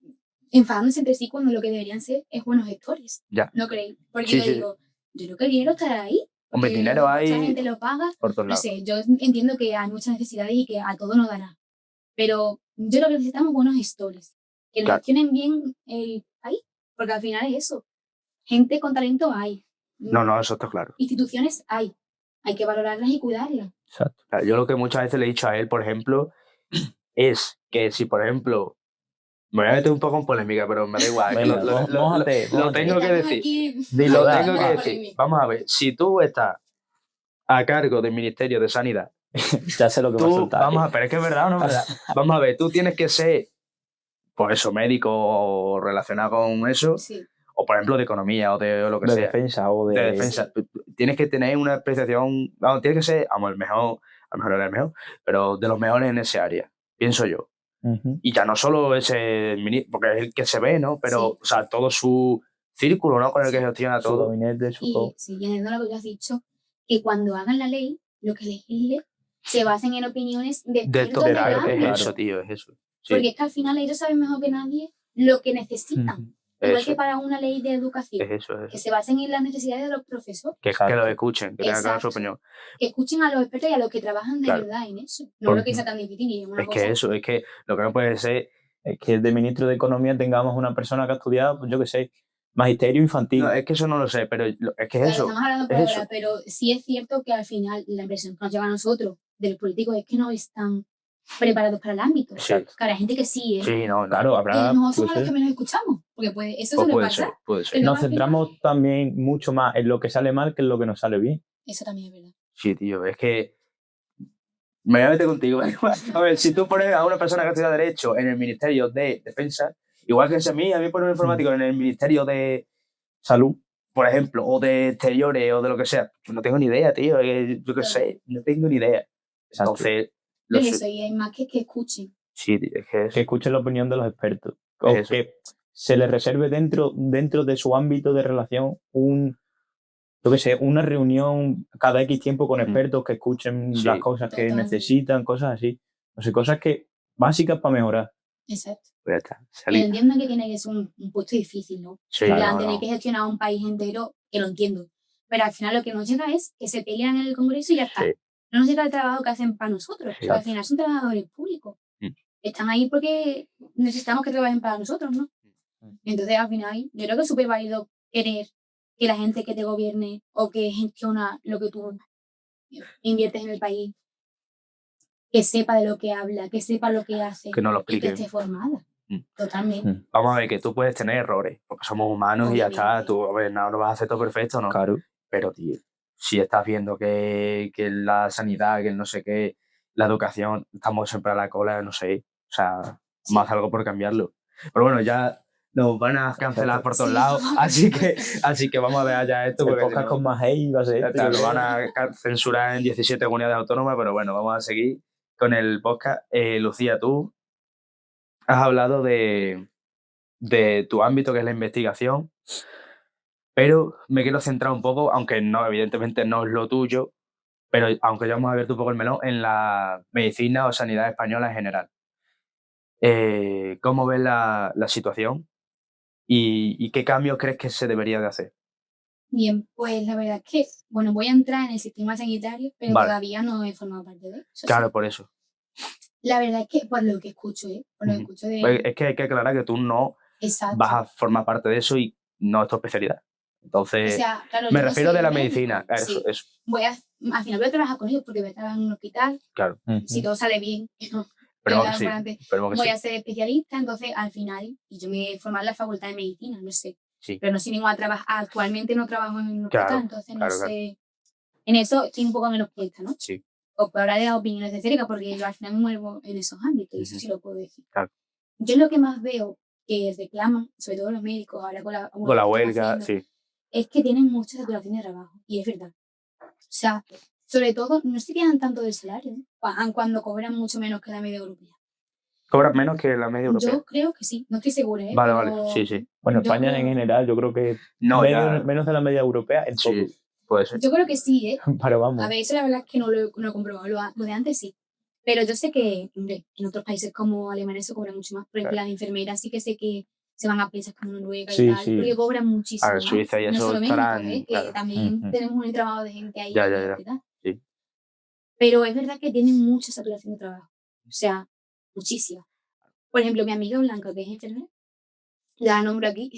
C: enfadándose entre sí cuando lo que deberían ser es buenos gestores.
A: Ya.
C: ¿No creéis? Porque
A: Sí,
C: yo
A: sí.
C: digo, yo creo que el dinero estará ahí.
A: Hombre,
C: Porque
A: dinero
C: mucha
A: hay
C: gente lo paga.
A: por todos
C: No
A: lados.
C: sé, yo entiendo que hay muchas necesidades y que a todo no dará. Pero yo lo que necesitamos buenos gestores, que nos
A: Claro.
C: gestionen bien el país, porque al final es eso. Gente con talento hay.
A: No, eso está claro.
C: Instituciones hay. Hay que valorarlas y cuidarlas.
B: Exacto.
A: Claro, yo lo que muchas veces le he dicho a él, por ejemplo, es que si, por ejemplo, me voy a meter un poco en polémica, pero me da igual.
B: Venga, mójate,
A: lo
B: mójate.
A: tengo que
C: Estamos
A: decir.
C: aquí.
B: Dilo,
A: Lo
B: da,
A: tengo que
B: da.
A: decir. Vamos a ver, si tú estás a cargo del Ministerio de Sanidad,
B: Ya sé lo que va a
A: tú,
B: soltar.
A: vamos a ver, pero es que es verdad o no es verdad. Vamos a ver, tú tienes que ser, por eso, médico o relacionado con eso,
C: Sí.
A: o por ejemplo de economía o de lo que
B: De
A: sea.
B: defensa o de...
A: De defensa. Tú tienes que tener una especialización, vamos, tienes que ser, vamos, el mejor, a lo mejor no eres el mejor, pero de los mejores en ese área, pienso yo.
B: Ujú.
A: Y ya no solo ese ministro, porque es el que se ve, ¿no? Pero,
C: Sí.
A: o sea, todo su círculo, ¿no? Con el que
C: Sí.
A: gestiona
B: Su
A: todo.
B: gabinete, su
C: Y
B: todo.
C: siguiendo lo que tú has dicho, que cuando hagan la ley, lo que legisle, se basen en opiniones de
A: De
C: expertos
A: todo,
C: del
A: es
C: ámbito.
B: Claro.
A: eso, tío, es eso. Sí.
C: Porque es que al final ellos saben mejor que nadie lo que necesitan.
B: Ujú.
C: Igual
A: Eso,
C: que para una ley de educación.
A: es eso.
C: Que se basen en las necesidades de los profesores.
A: Que
B: Exacto.
A: los escuchen, que tengan claro su
C: Exacto.
A: opinión.
C: Que escuchen a los expertos y a los que trabajan de
A: Claro.
C: verdad en eso. No lo que
B: Ujú.
C: sea tan difícil y una
A: Es
C: cosa.
A: que eso, es que lo que no puede ser...
B: Es que de ministro de Economía tengamos una persona que ha estudiado, pues yo qué sé, magisterio infantil.
A: No, es que eso no lo sé, pero es que es
C: Claro,
A: eso.
C: estamos hablando por
A: Es
C: ahora,
A: eso.
C: pero sí es cierto que al final la impresión que nos lleva a nosotros de los políticos es que no están preparados para el ámbito.
A: Sí.
C: Claro, hay gente que sí, ¿eh?
A: Sí, no,
B: Claro,
C: Y a
B: habrá...
C: lo mejor somos
B: puede
C: los que
B: ser.
C: menos escuchamos, porque eso
A: pues
C: suele
A: puede
C: pasar.
A: ser, puede ser.
C: Pero
B: Nos
C: al final-
B: centramos también mucho más en lo que sale mal que en lo que nos sale bien.
C: Eso también es verdad.
A: Sí, tío, es que me voy a meter contigo. A ver, si tú pones a una persona que estudia Derecho en el Ministerio de Defensa, igual que es a mí poner un informático en el Ministerio de
B: Salud.
A: por ejemplo, o de Exteriores o de lo que sea, yo no tengo ni idea, tío. Yo qué sé, no tengo ni idea.
B: Exacto.
A: Entonces,
C: Pero eso, y hay más que escuchen.
A: sí, tío, es que
B: Que escuchen la opinión de los expertos. O
A: Es eso.
B: que se les reserve dentro de su ámbito de relación yo qué sé, una reunión cada X tiempo con expertos que escuchen
A: Sí.
B: las cosas que
C: Totalmente.
B: necesitan, cosas así. O sea, cosas que básicas para mejorar.
C: Exacto.
A: Pues ya está.
C: Pero
A: Salí.
C: entiendo que tiene que ser un puesto difícil, ¿no?
A: Sí,
C: En
B: Claro,
C: plan,
A: no,
C: tener
A: no.
C: que gestionar un país entero, que lo entiendo. Pero al final lo que nos llega es que se pelean en el Congreso y ya está.
A: Sí.
C: No nos llega el trabajo que hacen para nosotros. Porque al final son trabajadores públicos.
A: Mm.
C: Están ahí porque necesitamos que trabajen para nosotros, ¿no? Entonces, al final, yo creo que es súper válido querer que la gente que te gobierne o que gestiona lo que tú inviertes en el país, que sepa de lo que habla, que sepa lo que hace
A: Que no lo
C: y que
A: expliquen.
C: esté formada.
A: Mm.
C: Totalmente.
B: Mm.
A: Vamos a ver que tú puedes tener errores, porque somos humanos y ya está.
C: Obviamente.
A: Tú, a ver, no vas a hacer todo perfecto, ¿no?
B: Claro.
A: Pero, tío, si estás viendo que la sanidad, que el no sé qué, la educación, estamos siempre a la cola, no sé. O sea,
C: Sí.
A: vamos a hacer algo por cambiarlo. Pero bueno, ya nos van a cancelar por todos
C: Sí.
A: lados, así que vamos a ver ya esto.
B: El
A: Porque
B: podcast
A: si no,
B: con más hate va a ser
A: ya
B: este,
A: está,
B: yo
A: lo
B: creo.
A: van a censurar en 17 comunidades autónomas, pero bueno, vamos a seguir con el podcast. Lucía, tú has hablado de tu ámbito, que es la investigación, pero me quiero centrar un poco, aunque no, evidentemente no es lo tuyo, pero aunque ya hemos abierto un poco el melón, en la medicina o sanidad española en general. ¿Cómo ves la situación y qué cambios crees que se debería de hacer?
C: Bien, pues la verdad es que, bueno, voy a entrar en el sistema sanitario, pero
A: Vale.
C: todavía no he formado parte de él. Eso sí.
A: Claro, por eso.
C: La verdad es que, por lo que escucho, por lo que
A: Ujú.
C: escucho de...
A: Pues es que hay que aclarar que tú no
C: Exacto.
A: vas a formar parte de eso y no es tu especialidad.
C: O
A: Entonces,
C: sea, claro,
A: me
C: yo no
A: refiero
C: soy
A: de la
C: médico,
A: medicina.
C: sí.
A: Eso.
C: Al final voy a trabajar con ellos porque voy a trabajar en un hospital.
A: Claro.
C: Si todo sale bien,
A: Esperemos que sí. Esperemos que
C: voy
A: sí.
C: a ser especialista, entonces al final, y yo me he formado en la facultad de medicina, no sé.
A: Sí.
C: Pero no soy ninguna actualmente no trabajo en un hospital,
A: Claro,
C: entonces
A: claro,
C: no sé. En eso estoy un poco menos puesta, ¿no?
A: Sí.
C: O por hablar de las opiniones de cerca, porque yo al final me muevo en esos ámbitos, y eso
A: Ujú.
C: sí lo puedo decir.
A: Claro.
C: Yo lo que más veo que reclaman, sobre todo los médicos, ahora con la
A: huelga, sí.
C: es que tienen mucha saturación de trabajo, y es verdad. O sea, sobre todo, no se quedan tanto del salario, cuando cobran mucho menos que la media europea.
A: ¿Cobras menos que la media europea?
C: Yo creo que sí, no estoy segura, ¿eh?
A: Vale,
C: pero
A: sí.
B: Bueno,
C: yo
B: España
C: creo-
B: en general, yo creo que
A: No,
B: menos de la media europea en todo.
A: Sí, puede ser.
C: Yo creo que sí, ¿eh?
B: Pero vamos.
C: A ver, eso la verdad es que no lo he comprobado. Lo de antes sí. Pero yo sé que, hombre, en otros países como Alemania se cobra mucho más. Por ejemplo,
A: Claro.
C: las enfermeras sí que sé que se van a países como Noruega
B: Sí,
C: y tal,
B: sí.
C: porque cobran muchísimo
A: A ver,
C: más.
A: Suiza y
C: No
A: eso
C: solo México,
A: estarán,
C: que
A: claro.
C: también
B: Ujú.
C: tenemos un trabajo de gente ahí
A: Ya.
C: en el hospital.
A: Sí.
C: Pero es verdad que tienen mucha saturación de trabajo. O sea, muchísima. Por ejemplo, mi amiga Blanca, que es enfermera, la nombro aquí,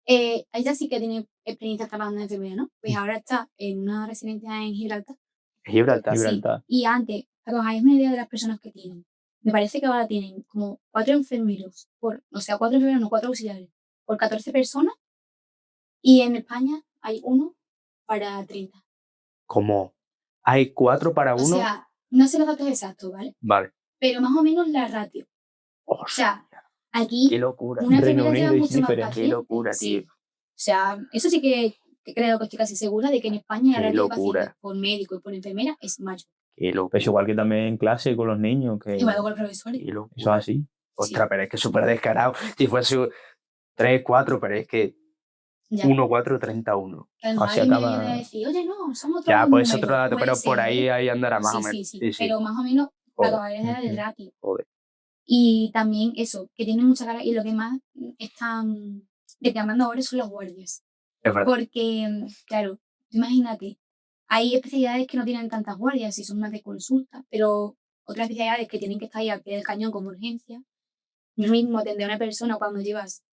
C: ella sí que tiene experiencia trabajando de enfermera, ¿no? Pues ahora está en una residencia en Gibraltar.
A: Gibraltar.
B: Gibraltar.
C: Sí, y antes, para que os hagáis una idea de las personas que tienen, me parece que ahora tienen como 4 enfermeros, 4 enfermeros, no, 4 auxiliares, por 14 personas, y en España hay uno para 30.
A: ¿Cómo? ¿Hay 4 para
C: O
A: 1?
C: sea, no sé los datos exactos, ¿vale?
A: Vale.
C: Pero más o menos la ratio. O sea, aquí
A: Qué locura.
C: una
B: Reino
C: enfermera lleva
B: Unido es
C: mucho más
B: diferente.
C: pacientes.
A: Qué locura,
C: Sí.
A: tío.
C: O sea, eso sí que creo que estoy casi segura de que en España la
A: Qué
C: ratio de
A: locura.
C: pacientes por médico y por enfermera es mayor.
A: Qué locura.
B: Pues igual que también en clase con los niños, que
C: Igual que con los profesores.
A: Qué locura.
B: eso es así.
A: Ostras, pero es que es súper descarado. Si fuese 3, 4, pero es que
C: Ya.
A: 1, 4, 31.
C: Calma,
B: Así
C: alguien me
B: acaba-
C: viene a decir, oye, no, somos
A: Ya,
C: todos
A: pues es otro
C: números.
A: dato,
C: Puede
A: pero por
C: ser,
A: ahí andará más o
C: sí,
A: menos.
C: sí, pero más o menos
A: Joder.
C: la caballería del
B: Ujú.
C: ratio.
A: Joder.
C: Y también eso, que tienen mucha cara, y lo que más están reclamando ahora son los guardias.
A: Es verdad.
C: Porque, claro, imagínate, hay especialidades que no tienen tantas guardias y son más de consulta, pero otras especialidades que tienen que estar ahí al pie del cañón como urgencia. No es lo mismo atender a una persona cuando llevas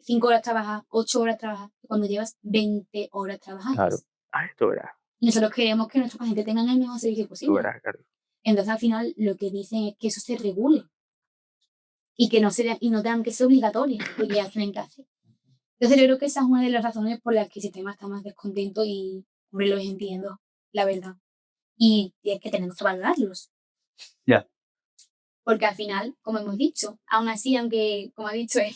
C: 5 horas trabajar, 8 horas trabajar, cuando llevas 20 horas trabajar.
B: Claro.
A: Ay, tú verás,
C: Y nosotros queremos que nuestros pacientes tengan el mejor servicio
A: tú
C: posible.
A: verás, claro.
C: Entonces, al final, lo que dicen es que eso se regule y que no tengan que ser obligatorio, porque ya tienen que hacer. Entonces, yo creo que esa es una de las razones por las que el sistema está más descontento y, hombre, los entiendo, la verdad. Y es que tenemos que valorarlos.
A: Ya.
C: Porque al final, como hemos dicho, aún así, aunque, como ha dicho él,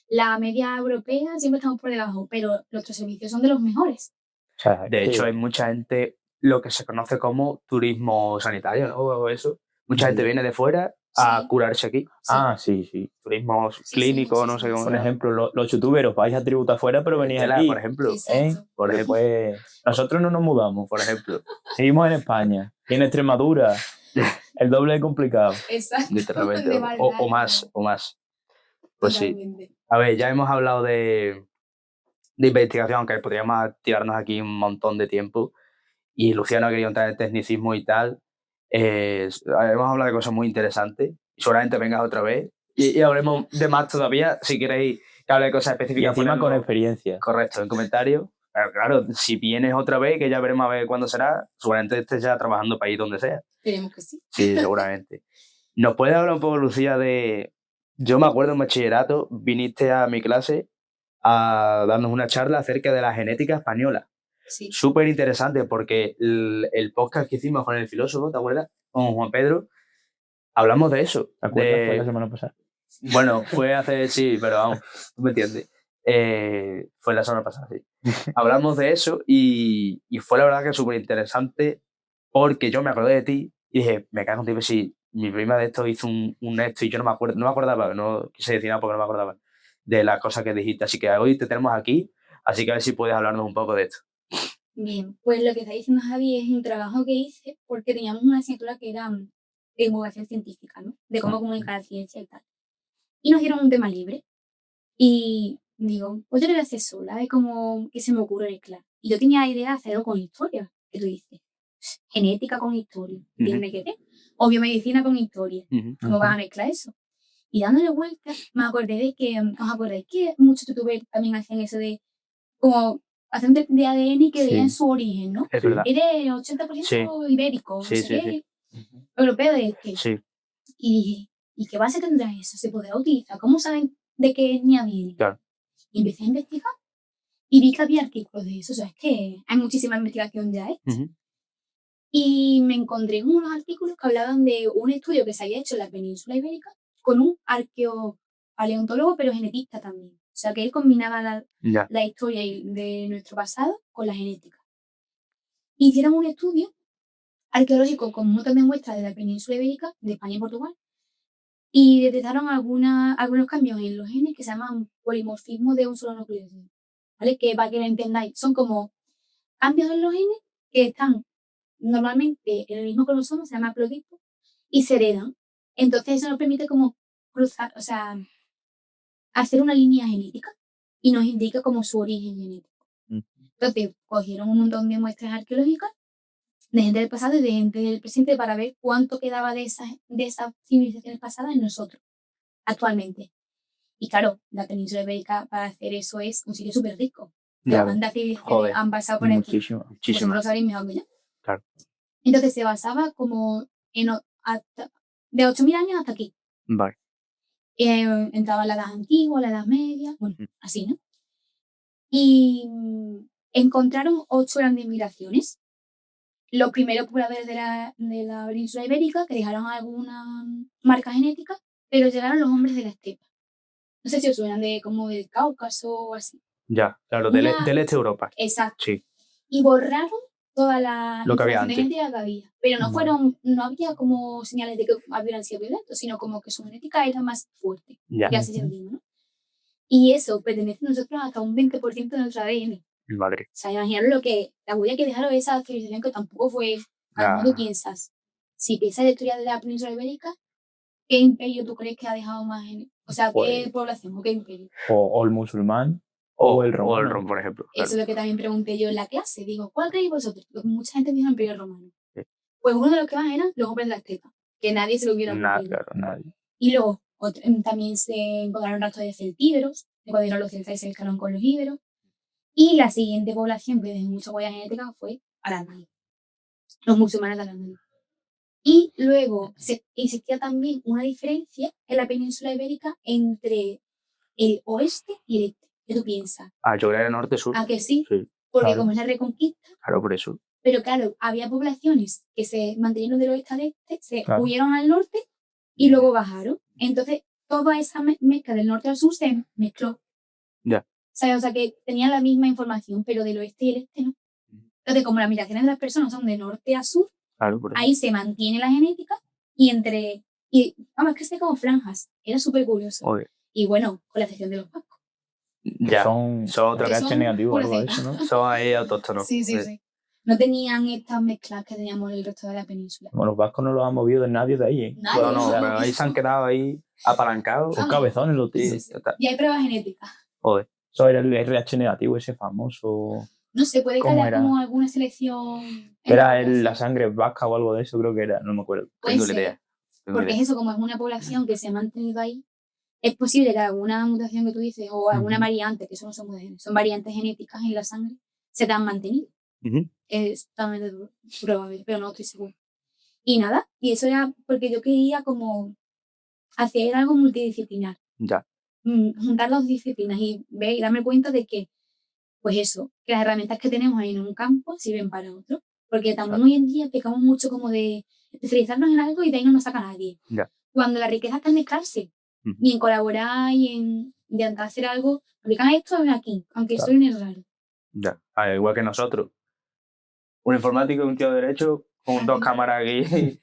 C: la media europea siempre estamos por debajo, pero nuestros servicios son de los mejores.
B: O sea,
A: De
B: que-
A: hecho, hay mucha gente, lo que se conoce como turismo sanitario, ¿no? O eso. Mucha
B: Sí.
A: gente viene de fuera a
C: Sí.
A: curarse aquí.
B: Ah, sí.
A: Turismo
C: sí,
A: clínico, no sé
C: muchísimo,
A: cómo.
B: Por
C: sí.
B: ejemplo, los youtubers vais a tributar afuera, pero venís
A: Tela,
B: aquí.
A: por ejemplo.
C: Exacto.
A: Por ejemplo.
B: Después, nosotros no nos mudamos.
A: Por ejemplo.
B: Seguimos en España. Y en Extremadura, el doble de complicado.
C: Exacto.
A: Literalmente.
C: De
A: O
C: valorar,
A: más. Pues sí.
C: totalmente.
A: A ver, ya hemos hablado de investigación, aunque podríamos tirarnos aquí un montón de tiempo. Y Luciano ha querido entrar en tecnicismo y tal. Hemos hablado de cosas muy interesantes. Y seguramente vengas otra vez. Y hablemos de más todavía. Si queréis que hable de cosas
B: Y
A: específicas,
B: encima con
A: ponedlo-
B: experiencia.
A: correcto, en comentarios. Pero claro, si vienes otra vez, que ya veremos a ver cuándo será, seguramente estés ya trabajando para ir donde sea.
C: Esperemos que sí.
A: Sí, seguramente. ¿Nos puedes hablar un poco, Lucía, de... Yo me acuerdo en bachillerato, viniste a mi clase a darnos una charla acerca de la genética española.
C: Sí.
A: Súper interesante porque el podcast que hicimos con el filósofo, ¿te acuerdas? Con Juan Pedro, hablamos de eso.
B: ¿Te acuerdas? Fue la
A: De...
B: semana pasada.
A: Bueno, fue hace, sí, pero vamos, tú me entiendes. Fue la semana pasada, sí. Hablamos de eso y fue la verdad que súper interesante porque yo me acordé de ti y dije, me cago en ti, si mi prima de esto hizo un esto y yo no me acordaba, no quise decir nada porque no me acordaba de las cosas que dijiste. Así que hoy te tenemos aquí, así que a ver si puedes hablarnos un poco de esto.
C: Bien, pues lo que está diciendo Javi es un trabajo que hice porque teníamos una asignatura que era divulgación científica, ¿no? De cómo comunicar la ciencia y tal. Y nos dieron un tema libre. Y digo, pues yo lo voy a hacer sola, a ver cómo qué se me ocurre mezclar. Y yo tenía idea de hacerlo con historia, que tú dices. Genética con historia, ¿tiene que ver? O biomedicina con historia. ¿Cómo vas a mezclar eso? Y dándole vueltas, me acordé de que, ¿os acordáis que muchos youtubers también hacen eso de como hacer un test de ADN y que
B: Sí.
C: vean su origen, ¿no?
A: Es verdad.
C: Eres 80% ibérico,
A: Sí,
C: no sé
A: sí,
C: qué,
A: sí.
C: europeo de este.
A: Sí,
C: Y dije, ¿y qué base tendrá eso? ¿Se podrá utilizar? ¿Cómo saben de qué etnia viene?
A: claro.
C: Y empecé a investigar y vi que había artículos de eso. O sea, es que hay muchísima investigación ya hecha.
A: Ujú.
C: Y me encontré con unos artículos que hablaban de un estudio que se había hecho en la península ibérica con un arqueopaleontólogo, pero genetista también. O sea, que él combinaba
A: Ya.
C: la historia de nuestro pasado con la genética. Hicieron un estudio arqueológico con un montón de muestras de la península ibérica, de España y Portugal, y detectaron algunos cambios en los genes que se llaman polimorfismo de un solo nucleótido, ¿vale? Que para que lo entendáis, son como cambios en los genes que están normalmente en el mismo cromosoma, se llama haplotipo, y se heredan. Entonces eso nos permite como cruzar, o sea, hacer una línea genética y nos indica como su origen genético. Entonces cogieron un montón de muestras arqueológicas de gente del pasado y de gente del presente para ver cuánto quedaba de esas civilizaciones pasadas en nosotros actualmente. Y claro, la península ibérica para hacer eso es un sitio súper rico.
A: Ya,
C: ¿Cuántas civilizaciones
A: joder,
C: han pasado por aquí?
B: Muchísimo.
A: muchísimas.
C: Vosotros sabréis mejor que yo.
A: Claro.
C: Entonces se basaba como en de 8.000 años hasta aquí.
A: Vale.
C: Entraba la edad antigua, la edad media, bueno, así, ¿no? Y encontraron 8 grandes migraciones. Los primeros pobladores de la península ibérica, que dejaron alguna marca genética, pero llegaron los hombres de la estepa. No sé si os suenan como del Cáucaso o así.
A: Ya, claro, del este de Europa.
C: Exacto.
A: Sí.
C: Y borraron toda la
A: Lo que había
C: información
A: antes.
C: genética que había. Pero no había como señales de que hubieran sido violentos, sino como que su genética era más fuerte.
A: Ya.
C: Ya se sentimos, ¿no? Y eso pertenece a nosotros hasta un 20% de nuestro ADN.
A: Madre.
C: O sea, imaginaros la huella que dejaron esa civilización que tampoco fue... A lo mejor tú piensas, si piensas la historia de la península ibérica, ¿qué imperio tú crees que ha dejado más genética? O sea, ¿qué población o qué imperio?
B: O el musulmán o el romano.
A: O el romano, por ejemplo.
C: Eso es lo que también pregunté yo en la clase. Digo, ¿cuál creéis vosotros? Porque mucha gente dijo el Imperio Romano.
A: Sí.
C: Pues uno de los que más eran los hombres de la estepa, que nadie se lo hubiera ocurrido.
A: Claro, nadie.
C: Y luego también se encontraron rastros de celtíberos, de cuando los celtas se mezclaron con los íberos. Y la siguiente población que dejó mucha huella genética fue Al-Ándalus, los musulmanes de Al-Ándalus. Y luego existía también una diferencia en la península ibérica entre el oeste y el este. ¿Qué tú piensas?
A: Yo creo que norte-sur.
C: ¿A que sí?
A: Sí.
C: Porque
B: Claro.
C: como es la Reconquista.
A: Claro, por eso.
C: Pero claro, había poblaciones que se mantenieron del oeste al este, se
B: Claro.
C: huyeron al norte y luego bajaron. Entonces, toda esa mezcla del norte al sur se mezcló.
A: Ya.
C: O sea, que tenían la misma información, pero del oeste y el este no. Entonces, como las migraciones de las personas son de norte a sur,
A: Claro, por eso.
C: ahí se mantiene la genética y vamos, es que es como franjas. Era súper curioso.
A: Joder.
C: Y bueno, con la excepción de los vascos.
A: Ya.
B: Son
A: otra
C: Que
B: RH
C: son
B: negativo o algo de
C: puras
B: eso, ¿no?
A: Son ahí autóctonos.
C: Sí. No tenían estas mezclas que teníamos en el resto de la península.
B: Bueno, los vascos no los han movido de nadie de ahí, ¿eh?
C: Nadie.
A: Bueno, no,
C: Eso.
A: pero ahí se han quedado ahí apalancados.
B: Son cabezones los tíos.
A: Sí, ya está.
C: Y hay pruebas genéticas.
A: Joder.
B: Eso era el RH negativo, ese famoso.
C: No sé, puede que
B: ¿Cómo
C: haya
B: era?
C: como alguna selección.
B: Era la sangre vasca o algo de eso, creo que era, no me acuerdo.
C: Puede
A: Tengo la
C: ser,
A: idea.
C: porque es eso, como es una población que se ha mantenido ahí, es posible que alguna mutación que tú dices o alguna variante, que eso no son mutaciones, son variantes genéticas en la sangre, se te han mantenido. Es totalmente probable, pero no estoy segura. Y nada, y eso era porque yo quería como hacer algo multidisciplinar.
A: Ya.
C: Juntar las disciplinas y ver y darme cuenta de que, pues eso, que las herramientas que tenemos en un campo sirven para otro. Porque también hoy en día pecamos mucho como de especializarnos en algo y de ahí no nos saca nadie.
A: Ya.
C: Cuando la riqueza está en mezclarse, y en colaborar y en intentar hacer algo, aplicar esto aquí, aunque
B: Claro.
C: suene raro.
A: Ya, igual que nosotros. Un informático y un tío de derecho con dos cámaras aquí.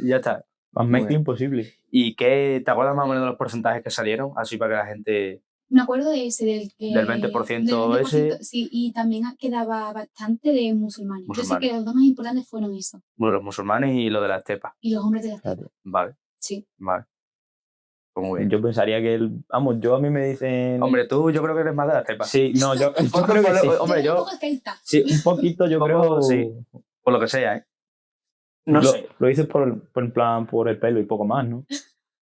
A: Ya está.
B: Más
A: Muy
B: mezcla
A: bien.
B: imposible.
A: ¿Y qué te acuerdas más o menos de los porcentajes que salieron? Así para que la gente...
C: Me acuerdo de ese, del que...
A: Del 20% ese.
C: Sí, y también quedaba bastante de musulmanes. Yo sé
A: Musulmanes.
C: que los dos más importantes fueron esos.
A: Bueno, los musulmanes y lo de la estepa.
C: Y los hombres de la estepa.
B: Claro.
A: Vale,
C: Sí.
A: vale. Pues muy bien.
B: Yo pensaría que yo a mí me dicen...
A: Hombre, tú yo creo que eres más de la estepa.
B: Sí, no, yo creo que sí.
A: Hombre,
C: Yo...
A: yo...
C: un poco celta.
B: Sí, un poquito yo
A: Poco,
B: creo...
A: sí. Por lo que sea, ¿eh? No sé.
B: Lo dices en plan por el pelo y poco más, ¿no?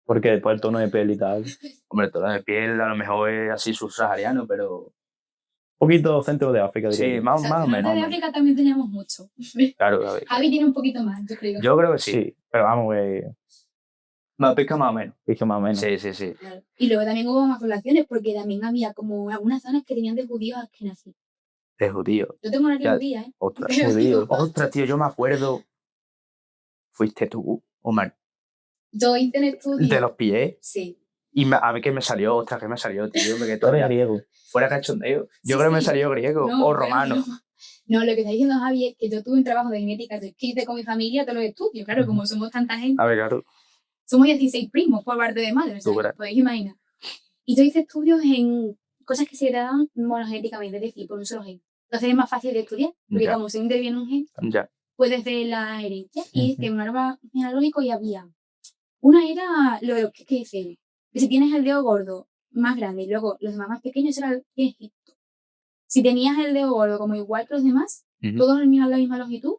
B: Porque después el tono de piel y tal.
A: Hombre, el tono de piel a lo mejor es así subsahariano, pero...
B: Un poquito centro de África, diría
A: Sí,
B: yo.
A: más
C: O sea,
A: o menos.
C: de África también teníamos mucho.
A: Claro, a ver.
C: Javi tiene un poquito más, yo creo.
A: Yo creo que sí.
B: Sí, pero vamos, que
A: Me pica más o menos.
B: dije más o menos.
A: Sí.
C: Claro. Y luego también hubo más poblaciones, porque también había como algunas zonas que tenían de judíos askenazí.
A: De judío.
C: Yo tengo una
A: Ya.
C: judía, ¿eh?
A: Ostras,
C: Pero
B: judío.
C: digo,
A: Ostras, tío, yo me acuerdo. Fuiste tú, Omar.
C: yo hice el estudio.
A: Te los pillé.
C: Sí.
A: Y a ver qué me salió, ostras, qué me salió, tío. Me quedé
B: Tú eres
A: todavía
B: griego.
A: fuera cachondeo. Yo
C: Sí,
A: creo que me
C: sí.
A: salió griego
C: No,
A: o
C: pero
A: romano.
C: No, lo que está diciendo Javi es que yo tuve un trabajo de genética, de que hice con mi familia todos los estudios. Claro, como somos tanta gente,
A: A ver, claro.
C: somos 16 primos por parte de madre, o sea,
A: Tú verás.
C: podéis imaginar. Y yo hice estudios en cosas que se heredaban monogenéticamente, es decir, por un solo gen. Entonces es más fácil de estudiar, porque
A: Ya.
C: como se interviene un gen,
A: Ya.
C: puedes ver la herencia. Y
B: Ujú.
C: hice un árbol genealógico y había. Una era lo de que dice, que si tienes el dedo gordo más grande y luego los demás más pequeños era de Egipto. Si tenías el dedo gordo como igual que los demás,
A: Ujú.
C: todos tenían la misma longitud,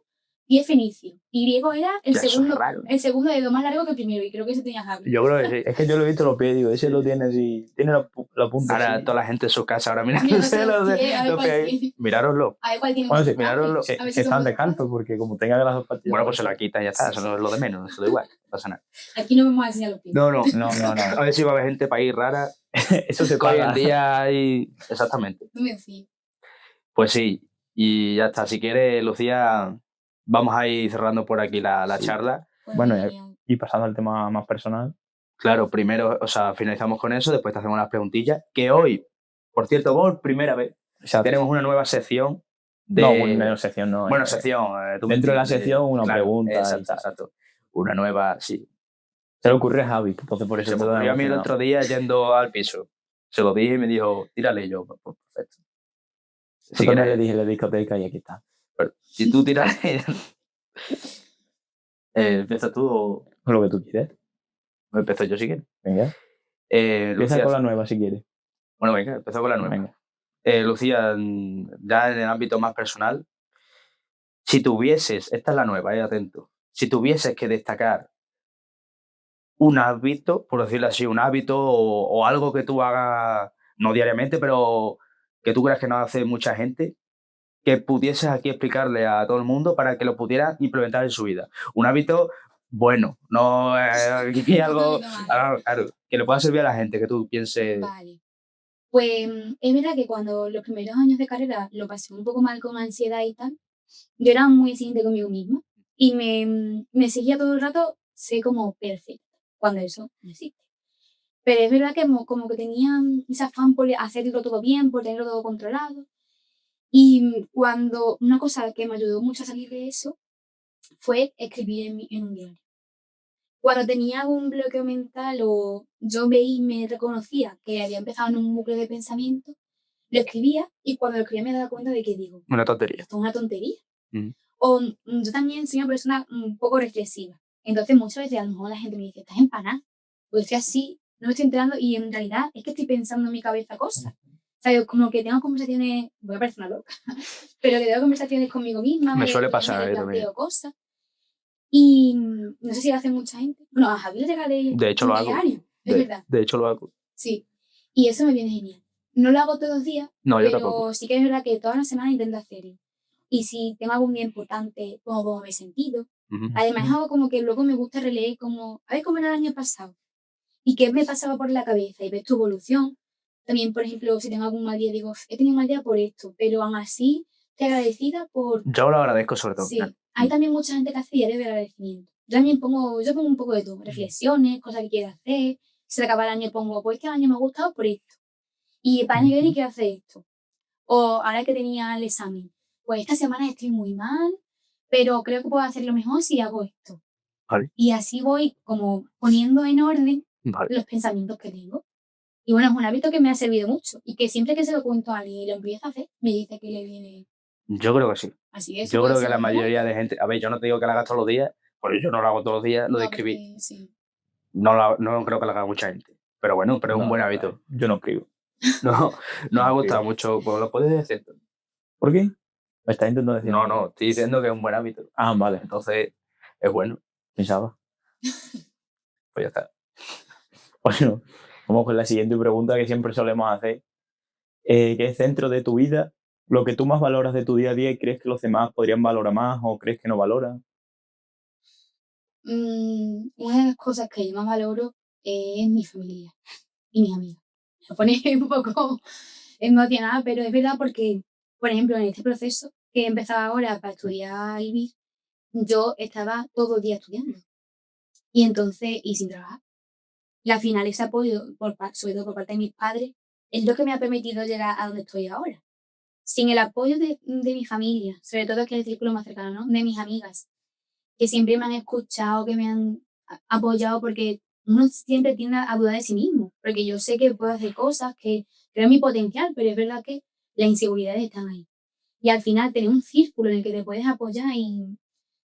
C: y es fenicio. Y griego era el
A: Ya, eso es
C: segundo,
A: raro.
C: el segundo dedo más largo que el primero, y creo que ese tenía Javi.
A: Yo creo que sí.
B: Es que yo lo he visto los pies, digo, ese lo tiene así. Tiene la punta
A: Ahora
B: así.
A: toda la gente en su casa ahora
C: Mira,
A: mirándose
C: no sé
A: los
C: qué, a ver
A: los
C: cuál
A: pies.
C: tiene.
A: Mirároslo.
C: A ver cuál tiene
B: Bueno,
C: más
B: sí,
C: espacio.
A: mirároslo.
C: A ver si
B: Que están
C: son
B: de
C: más
B: calzo,
C: espacio.
B: porque como tengan las dos partes.
A: Bueno, pues se la quita y ya está.
C: Sí,
A: Eso no es lo de menos. Eso da igual. No pasa nada.
C: Aquí no vamos a enseñar los pies.
A: No.
B: No.
A: A ver si va a haber gente para ir rara.
B: Eso se
A: Que hoy en
B: paga.
A: día hay... Exactamente.
C: No me fío.
A: Pues sí. Y ya está. Si quieres, Lucía, vamos a ir cerrando por aquí la
B: Sí.
A: charla.
C: Pues
B: Bueno,
C: genial.
B: Y pasando al tema más personal.
A: Claro, primero, o sea, finalizamos con eso, después te hacemos unas preguntillas. Que hoy, por cierto, por primera vez,
B: Exacto.
A: tenemos una nueva sección de...
B: No, una sección no.
A: Bueno, sección. tú me
B: dentro de la
A: entiendes.
B: sección, una pregunta y
A: Exacto,
B: tal.
A: exacto. Una nueva, sí.
B: Se le ocurre a Javi, entonces por eso
A: Se me
B: te da
A: ocurrió a mí el
B: emocionado.
A: otro día yendo al piso. Se lo dije y me dijo, tírale. Y yo, pues perfecto.
B: Yo
A: Si
B: también
A: quieres,
B: le dije la discoteca y aquí está.
A: si tú tiras... ¿Empiezas tú o
B: Lo que tú quieres.
A: empiezo yo si quieres?
B: Venga. Empieza
A: Lucía,
B: con la nueva si quieres.
A: bueno, venga, empezó con la nueva.
B: Venga.
A: Lucía, ya en el ámbito más personal, si tuvieses, esta es la nueva, atento, si tuvieses que destacar un hábito, por decirlo así, un hábito o algo que tú hagas, no diariamente, pero que tú creas que no hace mucha gente, que pudieses aquí explicarle a todo el mundo para que lo pudiera implementar en su vida. Un hábito bueno, no aquí algo, claro, que le pueda servir a la gente, que tú pienses...
C: Vale. Pues es verdad que cuando los primeros años de carrera lo pasé un poco mal con ansiedad y tal, yo era muy exigente conmigo misma y me exigía todo el rato ser como perfecta, cuando eso no existe. Pero es verdad que como que tenía ese afán por hacerlo todo bien, por tenerlo todo controlado. Y cuando una cosa que me ayudó mucho a salir de eso fue escribir en un diario. Cuando tenía algún bloqueo mental o yo veía y me reconocía que había empezado en un bucle de pensamiento, lo escribía y cuando lo escribía me daba cuenta de que digo,
A: Una tontería.
C: esto es una tontería.
A: Mm.
C: O yo también soy una persona un poco reflexiva. Entonces muchas veces a lo mejor la gente me dice, estás empanada. Pues estoy así, no me estoy enterando y en realidad es que estoy pensando en mi cabeza cosas. O sea, yo como que tengo conversaciones, voy a parecer una loca, pero que tengo conversaciones conmigo misma.
A: Me suele pasar,
C: me
A: también.
C: planteo cosas. Y no sé si lo hace mucha gente. Bueno, a Javi le regalé
A: De hecho,
C: un
A: lo hago.
C: diario, es verdad.
A: De hecho, lo hago.
C: Sí. Y eso me viene genial. No lo hago todos los días,
A: No, yo
C: pero
A: tampoco.
C: sí que es verdad que todas las semanas intento hacerlo. Y si tengo algún día importante, pongo cómo me he sentido.
A: Ujú.
C: Además, es algo como que luego me gusta releer como, a ver cómo era el año pasado. Y qué me pasaba por la cabeza y ves tu evolución. También, por ejemplo, si tengo algún mal día, digo, he tenido un mal día por esto, pero aún así estoy agradecida por...
A: Yo lo agradezco sobre todo.
C: Sí, hay también mucha gente que hace diarios de agradecimiento. Yo pongo un poco de todo, reflexiones, cosas que quiero hacer, se acaba el año y pongo, pues este año me ha gustado por esto. Y para el año que viene quiero hacer esto. O ahora que tenía el examen, pues esta semana estoy muy mal, pero creo que puedo hacerlo mejor si hago esto.
A: Vale.
C: Y así voy como poniendo en orden
A: Vale.
C: los pensamientos que tengo. Y bueno, es un hábito que me ha servido mucho y que siempre que se lo cuento a alguien y lo empieza a hacer, me dice que le viene.
A: Yo creo que sí.
C: Así es.
A: Yo creo que la mayoría de gente, a ver, yo no te digo que lo hagas todos los días, porque yo no lo hago todos los días, lo de escribir.
C: Sí.
A: No creo que lo haga mucha gente. Pero bueno, pero es un buen hábito.
B: Yo no escribo.
A: No, nos ha gustado mucho, pues lo puedes decir.
B: ¿Por qué? ¿Me estás intentando decir?
A: No, estoy diciendo que es un buen hábito.
B: Ah, vale.
A: Entonces, es bueno.
B: Pensaba.
A: Pues ya está.
B: Bueno, vamos con la siguiente pregunta que siempre solemos hacer. ¿Qué es dentro de tu vida lo que tú más valoras de tu día a día y crees que los demás podrían valorar más o crees que no valoran?
C: Una de las cosas que yo más valoro es mi familia y mis amigos. Me pone un poco emocionada, pero es verdad porque, por ejemplo, en este proceso que he empezado ahora para estudiar IBIR, yo estaba todo el día estudiando. Y entonces, y sin trabajar. Y al final ese apoyo, sobre todo por parte de mis padres, es lo que me ha permitido llegar a donde estoy ahora. Sin el apoyo de mi familia, sobre todo que es el círculo más cercano, ¿no? De mis amigas, que siempre me han escuchado, que me han apoyado, porque uno siempre tiende a dudar de sí mismo, porque yo sé que puedo hacer cosas, que creo mi potencial, pero es verdad que las inseguridades están ahí. Y al final tener un círculo en el que te puedes apoyar y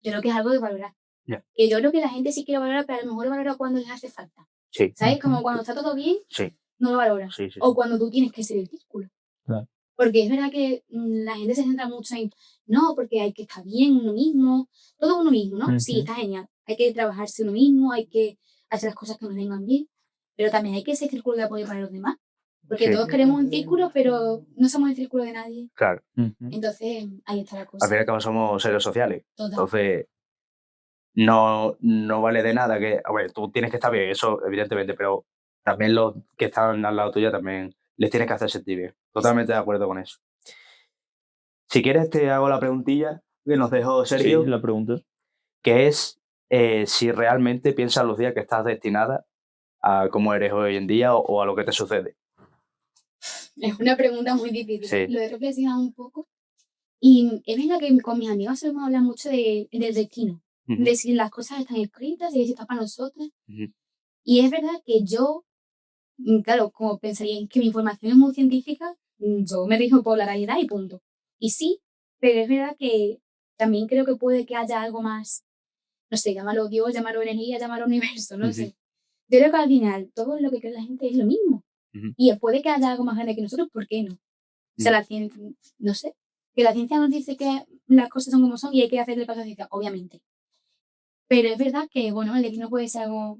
C: yo creo que es algo de valorar.
A: Yeah.
C: Que yo creo que la gente sí quiere valorar, pero a lo mejor lo valora cuando les hace falta.
A: Sí.
C: ¿Sabes? Como cuando está todo bien,
A: Sí.
C: no lo valora.
A: Sí.
C: O cuando tú tienes que ser el círculo.
B: Claro.
C: Porque es verdad que la gente se centra mucho en, no, porque hay que estar bien uno mismo, todo uno mismo, ¿no? Sí, está genial. Hay que trabajarse uno mismo, hay que hacer las cosas que nos vengan bien, pero también hay que ser círculo de apoyo para los demás. Porque todos queremos un círculo, pero no somos el círculo de nadie.
A: Claro.
C: Entonces, ahí está la cosa.
A: Al fin y al cabo somos seres sociales.
C: Total.
A: Entonces, no vale de nada que... A ver, tú tienes que estar bien, eso evidentemente, pero también los que están al lado tuyo también les tienes que hacer sentir bien. Totalmente de acuerdo con eso. Si quieres te hago la preguntilla que nos dejó Sergio.
B: Sí, la pregunta.
A: Que es si realmente piensas, Lucía, que estás destinada a cómo eres hoy en día o a lo que te sucede.
C: Es una pregunta muy difícil.
A: Sí.
C: Lo he reflexionado un poco. Y es verdad que con mis amigos solemos hablar mucho del destino. De si las cosas están escritas y de si está para nosotros. Y es verdad que yo, claro, como pensaría que mi información es muy científica, yo me rijo por la realidad y punto. Y sí, pero es verdad que también creo que puede que haya algo más, no sé, llámalo Dios, llámalo energía, llámalo universo, no sé. Yo creo que al final todo lo que cree la gente es lo mismo. Y puede que haya algo más grande que nosotros, ¿por qué no? O sea, la ciencia, no sé, que la ciencia nos dice que las cosas son como son y hay que hacerle caso a la ciencia, obviamente. Pero es verdad que, bueno, el destino puede ser algo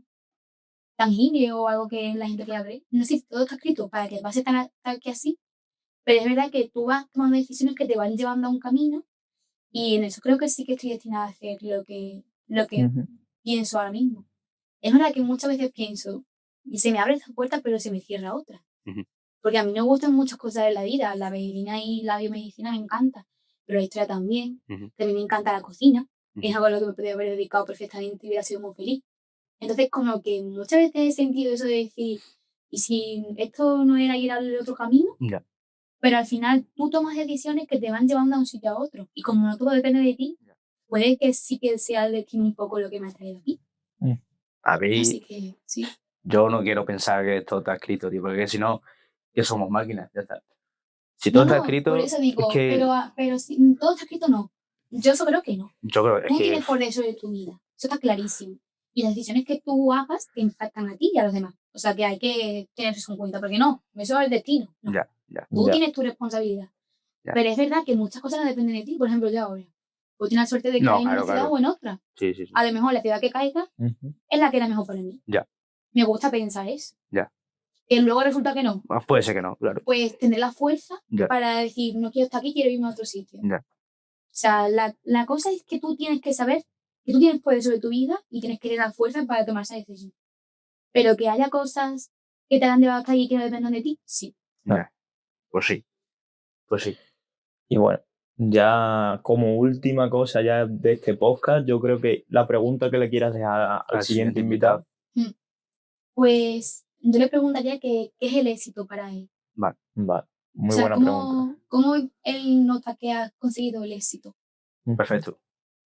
C: tangible o algo que la gente quiera ver. No sé si todo está escrito para que pase tal que así, pero es verdad que tú vas tomando decisiones que te van llevando a un camino y en eso creo que sí que estoy destinada a hacer lo que pienso ahora mismo. Es verdad que muchas veces pienso y se me abre esa puerta pero se me cierra otra. Porque a mí me gustan muchas cosas de la vida, la medicina y la biomedicina me encanta, pero la historia también. También me encanta la cocina, es algo a lo que me podría haber dedicado perfectamente y hubiera sido muy feliz. Entonces, como que muchas veces he sentido eso de decir, ¿y si esto no era ir al otro camino?
A: Yeah.
C: Pero al final tú tomas decisiones que te van llevando a un sitio a otro. Y como no todo depende de ti, puede que sí que sea el destino un poco lo que me ha traído aquí.
A: A mí,
C: así que sí.
A: Yo no quiero pensar que esto está escrito, tío, porque si no, que somos máquinas, ya está. Si todo está escrito...
C: Por eso digo,
A: es que...
C: pero si todo está escrito, no. Yo eso creo que no.
A: Yo creo
C: Tú tienes poder sobre tu vida. Eso está clarísimo. Y las decisiones que tú hagas te impactan a ti y a los demás. O sea, que hay que tener eso en cuenta, porque no, eso es el destino. No.
A: Ya.
C: Tú tienes tu responsabilidad.
A: Ya.
C: Pero es verdad que muchas cosas no dependen de ti. Por ejemplo, yo ahora. Pues tienes la suerte de caer en una ciudad o en otra.
A: Sí.
C: A lo mejor la ciudad que caiga es la que era mejor para mí.
A: Ya.
C: Me gusta pensar eso.
A: Ya.
C: Que luego resulta que no.
A: Puede ser que no, claro.
C: Pues tener la fuerza para decir, no quiero estar aquí, quiero irme a otro sitio.
A: Ya.
C: O sea, la cosa es que tú tienes que saber que tú tienes poder sobre tu vida y tienes que tener la fuerza para tomar esa decisión. Pero que haya cosas que te hagan llevar hasta ahí y que no dependan de ti, sí.
A: Ya. Pues sí.
B: Y bueno, ya como última cosa ya de este podcast, yo creo que la pregunta que le quieras dejar al siguiente invitado.
C: Pues Yo le preguntaría qué es el éxito para él.
B: Vale, muy
C: O sea,
B: buena pregunta.
C: ¿cómo él nota que ha conseguido el éxito?
A: Perfecto.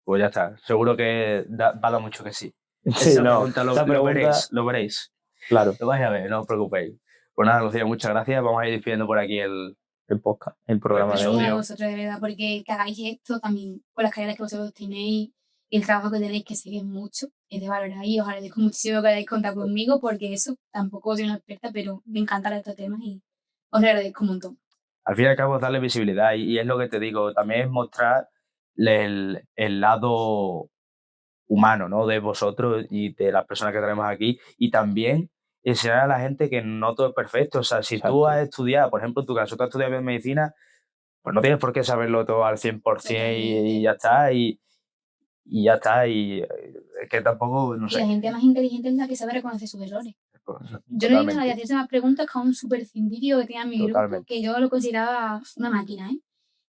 A: Pues ya está. Seguro que va a dar mucho que sí.
B: Sí,
A: Esa
B: no,
A: pregunta
B: esa pregunta,
A: lo veréis.
B: claro,
A: Lo vais a ver, no os preocupéis. Pues nada, Lucía, muchas gracias. Vamos a ir despidiendo por aquí el
B: el podcast, el programa de
C: Gracias
B: hoy.
C: a vosotros, de verdad, porque que hagáis esto también con las carreras que vosotros tenéis y el trabajo que tenéis, que seguís mucho, es de valorar y os agradezco muchísimo que hayáis contado conmigo, porque eso tampoco soy una experta, pero me encantan estos temas y os lo agradezco un montón.
A: Al fin y al cabo, darle visibilidad y es lo que te digo, también es mostrar el lado humano, ¿no? De vosotros y de las personas que tenemos aquí y también enseñar a la gente que no todo es perfecto. O sea, si tú
B: Exacto.
A: has estudiado, por ejemplo, en tu caso, tú has estudiado biomedicina, pues no tienes por qué saberlo todo al 100% y ya está. Y ya está. Y es que tampoco, no
C: Y la
A: sé.
C: gente más inteligente es la que sabe reconocer sus errores. Yo no he visto a
A: Totalmente.
C: nadie hacerse más preguntas que a un súper científico que tenía en mi grupo,
A: Totalmente.
C: que yo lo consideraba una máquina, ¿eh?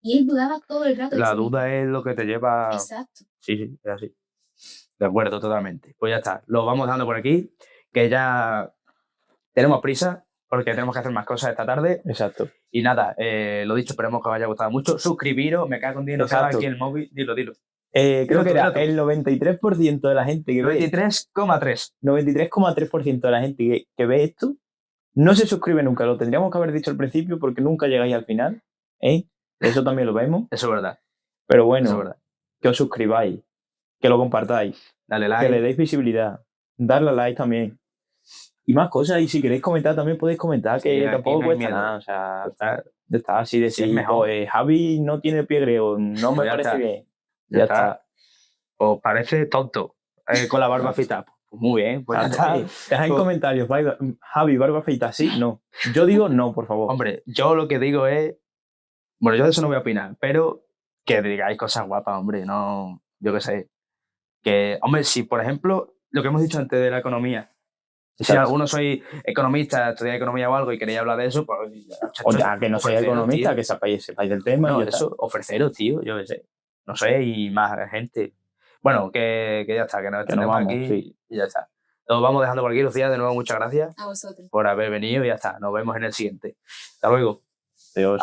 C: Y él dudaba todo el rato de
A: La
C: sí mismo.
A: duda es lo que te lleva.
C: Exacto.
A: Sí, es así. De acuerdo, totalmente. Pues ya está. Lo vamos dando por aquí, que ya tenemos prisa porque tenemos que hacer más cosas esta tarde.
B: Exacto.
A: Y nada, lo dicho, esperemos que os haya gustado mucho. Suscribiros, me cago en Dios, no estaba aquí el móvil. Dilo.
B: Creo que era
A: tú.
B: el 93% de la gente que ve
A: 93,3.
B: 93,3% de la gente que ve esto no se suscribe nunca. Lo tendríamos que haber dicho al principio porque nunca llegáis al final. Eso también lo vemos.
A: Eso es verdad.
B: Pero bueno,
A: Eso es verdad.
B: que os suscribáis, que lo compartáis,
A: Dale like.
B: que le deis visibilidad, darle a like también. Y más cosas. Y si queréis comentar, también podéis comentar,
A: Sí,
B: que
A: aquí
B: tampoco
A: no hay
B: cuesta
A: miedo.
B: nada. O sea,
A: Está,
B: está así de
A: sí, es
B: decir,
A: mejor.
B: pues Javi no tiene pie griego, no me
A: Ya
B: parece
A: está.
B: bien.
A: Ya está. Os parece tonto con la barba afeitada. Pues muy bien, pues ya está.
B: Dejad en comentarios, Javi, barba feita, ¿sí? No. Yo digo no, por favor.
A: Hombre, yo lo que digo es... Bueno, yo de eso no voy a opinar, pero que digáis cosas guapas, hombre, no... Yo qué sé. Que, hombre, si por ejemplo, lo que hemos dicho antes de la economía, si alguno sois economista, estudiáis economía o algo y queréis hablar de eso, pues...
B: O ya que no sois economista,
A: tío.
B: que sepáis del tema.
A: No,
B: y ya
A: eso,
B: está.
A: ofreceros, tío, yo qué sé. No sé, y más gente. Bueno, que ya está, que nos extendemos aquí
B: sí.
A: y ya está. Nos vamos dejando por aquí, Lucía. De nuevo, muchas gracias
C: A vosotros.
A: por haber venido y ya está. Nos vemos en el siguiente. Hasta luego.
B: Adiós.